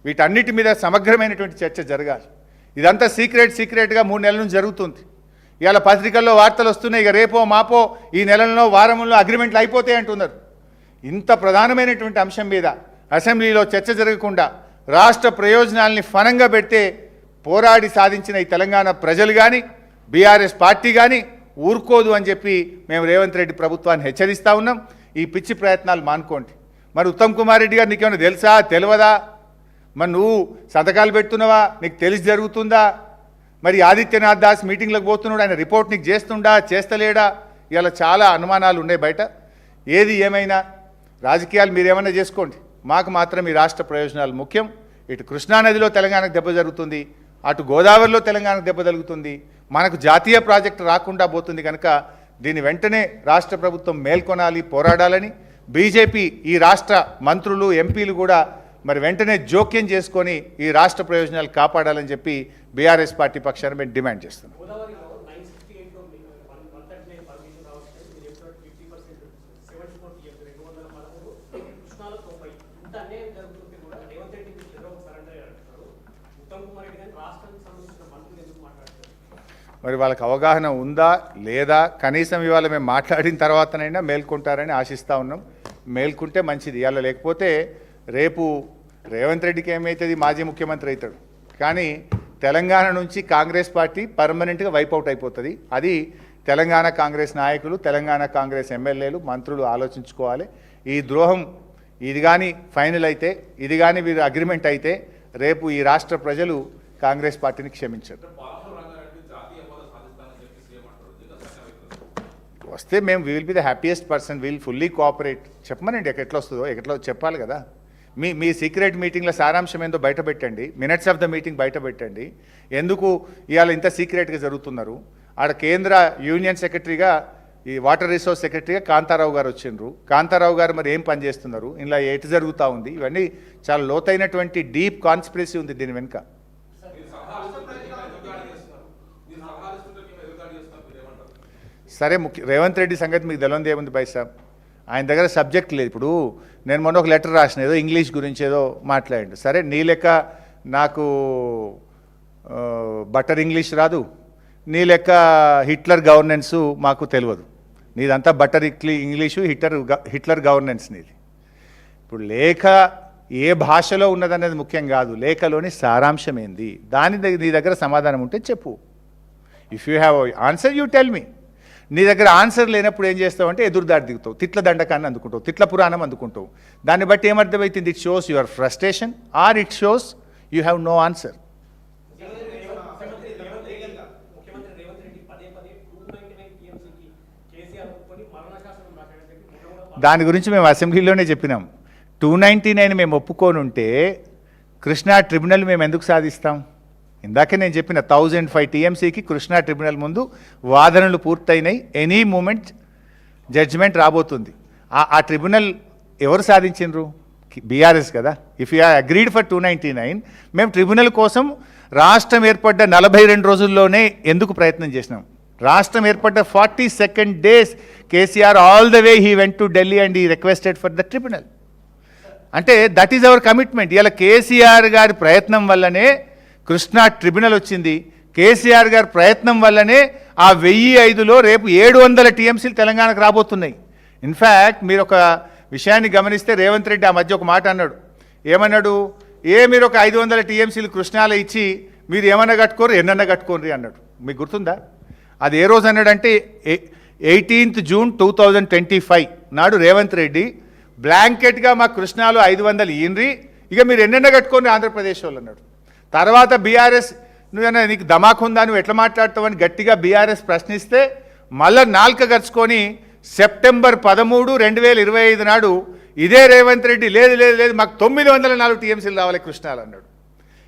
వీటన్నిటి మీద సమగ్రమైనటువంటి చర్చ జరగాలి. ఇదంతా సీక్రెట్గా 3 నెలల నుంచి జరుగుతుంది. ఇవాళ పత్రికల్లో వార్తలు వస్తున్నాయి, ఇక రేపో మాపో ఈ నెలల్లో వారంలో అగ్రిమెంట్లు అయిపోతాయి అంటున్నారు. ఇంత ప్రధానమైనటువంటి అంశం మీద అసెంబ్లీలో చర్చ జరగకుండా రాష్ట్ర ప్రయోజనాల్ని ఫనంగా పెడితే పోరాడి సాధించిన ఈ తెలంగాణ ప్రజలు కానీ బీఆర్ఎస్ పార్టీ కానీ ఊరుకోదు అని చెప్పి మేము రేవంత్ రెడ్డి ప్రభుత్వాన్ని హెచ్చరిస్తూ ఉన్నాం. ఈ పిచ్చి ప్రయత్నాలు మానుకోండి. మరి ఉత్తమ్ కుమార్ రెడ్డి గారు నీకేమైనా తెలుసా తెలియదా? మరి నువ్వు సంతకాలు పెడుతున్నావా, నీకు తెలిసి జరుగుతుందా? మరి ఆదిత్యనాథ్ దాస్ మీటింగ్లకు పోతున్నాడు, ఆయన రిపోర్ట్ నీకు చేస్తుండా చేస్తలేడా? ఇలా చాలా అనుమానాలు ఉన్నాయి బయట. ఏది ఏమైనా రాజకీయాలు మీరేమన్నా చేసుకోండి, మాకు మాత్రం ఈ రాష్ట్ర ప్రయోజనాలు ముఖ్యం. ఇటు కృష్ణానదిలో తెలంగాణకు దెబ్బ జరుగుతుంది, అటు గోదావరిలో తెలంగాణకు దెబ్బ జరుగుతుంది, మనకు జాతీయ ప్రాజెక్టు రాకుండా పోతుంది. కనుక దీన్ని వెంటనే రాష్ట్ర ప్రభుత్వం మేల్కొనాలి, పోరాడాలని బీజేపీ ఈ రాష్ట్ర మంత్రులు ఎంపీలు కూడా మరి వెంటనే జోక్యం చేసుకొని ఈ రాష్ట్ర ప్రయోజనాలు కాపాడాలని చెప్పి బీఆర్ఎస్ పార్టీ పక్షాన మేము డిమాండ్ చేస్తున్నాం. మరి వాళ్ళకి అవగాహన ఉందా లేదా, కనీసం ఇవాళ మేము మాట్లాడిన తర్వాతనైనా మేల్కొంటారని ఆశిస్తూ ఉన్నాం. మేల్కొంటే మంచిది. ఇవాళ లేకపోతే రేపు రేవంత్ రెడ్డికి ఏమవుతుంది, మాజీ ముఖ్యమంత్రి అవుతాడు, కానీ తెలంగాణ నుంచి కాంగ్రెస్ పార్టీ పర్మనెంట్గా వైపౌట్ అయిపోతుంది. అది తెలంగాణ కాంగ్రెస్ నాయకులు, తెలంగాణ కాంగ్రెస్ ఎమ్మెల్యేలు, మంత్రులు ఆలోచించుకోవాలి. ఈ ద్రోహం ఇది కానీ ఫైనల్ అయితే, ఇది కానీ వీరు అగ్రిమెంట్ అయితే రేపు ఈ రాష్ట్ర ప్రజలు కాంగ్రెస్ పార్టీని క్షమించరు. వస్తే మేము will be the happiest person, will fully cooperate. చెప్పమనండి ఎట్లా వస్తుందో, ఎట్లా చెప్పాలి కదా. మీ సీక్రెట్ మీటింగ్ల సారాంశం ఏందో బయట పెట్టండి, మినిట్స్ ఆఫ్ ద మీటింగ్ బయట పెట్టండి. ఎందుకు ఇవాళ ఇంత సీక్రెట్గా జరుగుతున్నారు? ఆడ కేంద్ర యూనియన్ సెక్రటరీగా, ఈ వాటర్ రిసోర్స్ సెక్రటరీగా కాంతారావు గారు వచ్చిండ్రు. కాంతారావు గారు మరి ఏం పని చేస్తున్నారు, ఇలా ఎటు జరుగుతూ ఉంది, ఇవన్నీ చాలా లోతైనటువంటి డీప్ కాన్స్పిరసీ ఉంది దీని వెనుక. సరే, రేవంత్ రెడ్డి సంగతి మీకు తెలియదు ఏముంది భాయ్ సాబ్, ఆయన దగ్గర సబ్జెక్ట్ లేదు. ఇప్పుడు నేను మొన్న ఒక లెటర్ రాసిన, ఏదో ఇంగ్లీష్ గురించి ఏదో మాట్లాడండి. సరే, నీ లెక్క నాకు బటర్ ఇంగ్లీష్ రాదు, నీ లెక్క హిట్లర్ గవర్నెన్సు మాకు తెలియదు. నీదంతా బటర్ ఇంగ్లీషు, హిట్లర్ గవర్నెన్స్ నీది. ఇప్పుడు లేఖ ఏ భాషలో ఉన్నదనేది ముఖ్యం కాదు, లేఖలోని సారాంశం ఏంది, నీ దగ్గర సమాధానం ఉంటే చెప్పు. If you have answer you tell me. నీ దగ్గర ఆన్సర్ లేనప్పుడు ఏం చేస్తావు అంటే ఎదురుదాడి దిగుతావు, తిట్ల దండకాన్ని అందుకుంటావు, తిట్ల పురాణం అందుకుంటావు. దాన్ని బట్టి ఏమర్థమవుతుంది? It shows your frustration or it shows you have no answer. దాని గురించి మేము అసెంబ్లీలోనే చెప్పినాం. 299 మేము ఒప్పుకోనుంటే కృష్ణా ట్రిబ్యునల్ మేము ఎందుకు సాధిస్తాం? ఇందాకే నేను చెప్పిన 1005 టీఎంసీకి కృష్ణా ట్రిబ్యునల్ ముందు వాదనలు పూర్తయినాయి. ఎనీ మూమెంట్ జడ్జిమెంట్ రాబోతుంది. ఆ ట్రిబ్యునల్ ఎవరు సాధించిండ్రు? బీఆర్ఎస్ కదా. ఇఫ్ యూ అగ్రీడ్ ఫర్ 299, మేము ట్రిబ్యునల్ కోసం రాష్ట్రం ఏర్పడ్డ 42 రోజుల్లోనే ఎందుకు ప్రయత్నం చేసినాం? రాష్ట్రం ఏర్పడ్డ 42nd days KCR all the way he went to Delhi and he requested for the tribunal. అంటే దట్ ఈజ్ అవర్ కమిట్మెంట్. ఇలా కేసీఆర్ గారి ప్రయత్నం వల్లనే కృష్ణా ట్రిబ్యునల్ వచ్చింది. కేసీఆర్ గారి ప్రయత్నం వల్లనే ఆ 1005లో రేపు 700 టీఎంసీలు తెలంగాణకు రాబోతున్నాయి. ఇన్ఫ్యాక్ట్ మీరు ఒక విషయాన్ని గమనిస్తే రేవంత్ రెడ్డి ఆ మధ్య ఒక మాట అన్నాడు. ఏమన్నాడు? మీరు ఒక 500 టీఎంసీలు కృష్ణాలో ఇచ్చి మీరు ఏమన్నా కట్టుకోరు ఎన్నన్నా కట్టుకోండి అన్నాడు. మీకు గుర్తుందా? అది ఏ రోజు అన్నాడంటే 18th June 2025 నాడు రేవంత్ రెడ్డి బ్లాంకెట్గా మా కృష్ణాలో 500 ఇయ్యండి, ఇక మీరు ఎన్నెన్న కట్టుకోండి ఆంధ్రప్రదేశ్ వాళ్ళు అన్నాడు. తర్వాత బీఆర్ఎస్ నువ్వన్నా నీకు ధమాకుందా, నువ్వు ఎట్లా మాట్లాడతావని గట్టిగా బీఆర్ఎస్ ప్రశ్నిస్తే మళ్ళా నాల్క గరుచుకొని September 13, 2025 నాడు ఇదే రేవంత్ రెడ్డి లేదు లేదు లేదు మాకు 904 టీఎంసీలు రావాలి కృష్ణాలు అన్నాడు.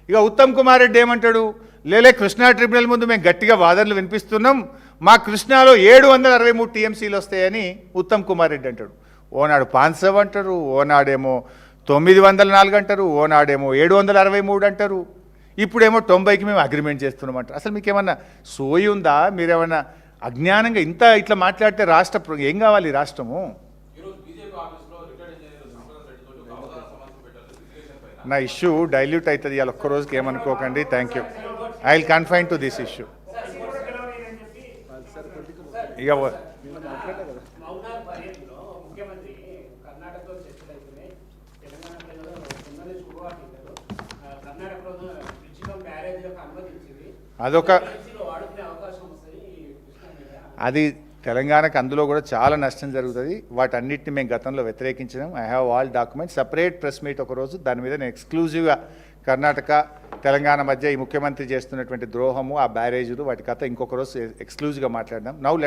ఇక ఉత్తమ్ కుమార్ రెడ్డి ఏమంటాడు? లేలే కృష్ణా ట్రిబ్యునల్ ముందు మేము గట్టిగా వాదనలు వినిపిస్తున్నాం, మా కృష్ణాలో 763 టీఎంసీలు వస్తాయని ఉత్తమ్ కుమార్ రెడ్డి అంటాడు. ఓనాడు 500 అంటారు, ఓనాడేమో 904 అంటారు, ఓనాడేమో 763 అంటారు, ఇప్పుడేమో 90కి మేము అగ్రిమెంట్ చేస్తున్నాం అంటారు. అసలు మీకేమన్నా సోయి ఉందా? మీరేమన్నా అజ్ఞానంగా ఇంత ఇట్లా మాట్లాడితే ఏం కావాలి రాష్ట్రము? నా ఇష్యూ డైల్యూట్ అవుతుంది ఇవాళ ఒక్కరోజుకి, ఏమనుకోకండి. Thank you. I will confine to this issue. ఇక అదొక అది తెలంగాణకు అందులో కూడా చాలా నష్టం జరుగుతుంది. వాటన్నిటిని మేము గతంలో వ్యతిరేకించినాం. I have all documents. Separate press meet ఒకరోజు దాని మీద నేను ఎక్స్క్లూజివ్గా కర్ణాటక తెలంగాణ మధ్య ఈ ముఖ్యమంత్రి చేస్తున్నటువంటి ద్రోహము, ఆ బ్యారేజీలు, వాటి కథ ఇంకొక రోజు ఎక్స్క్లూజివ్గా మాట్లాడినాం. Now let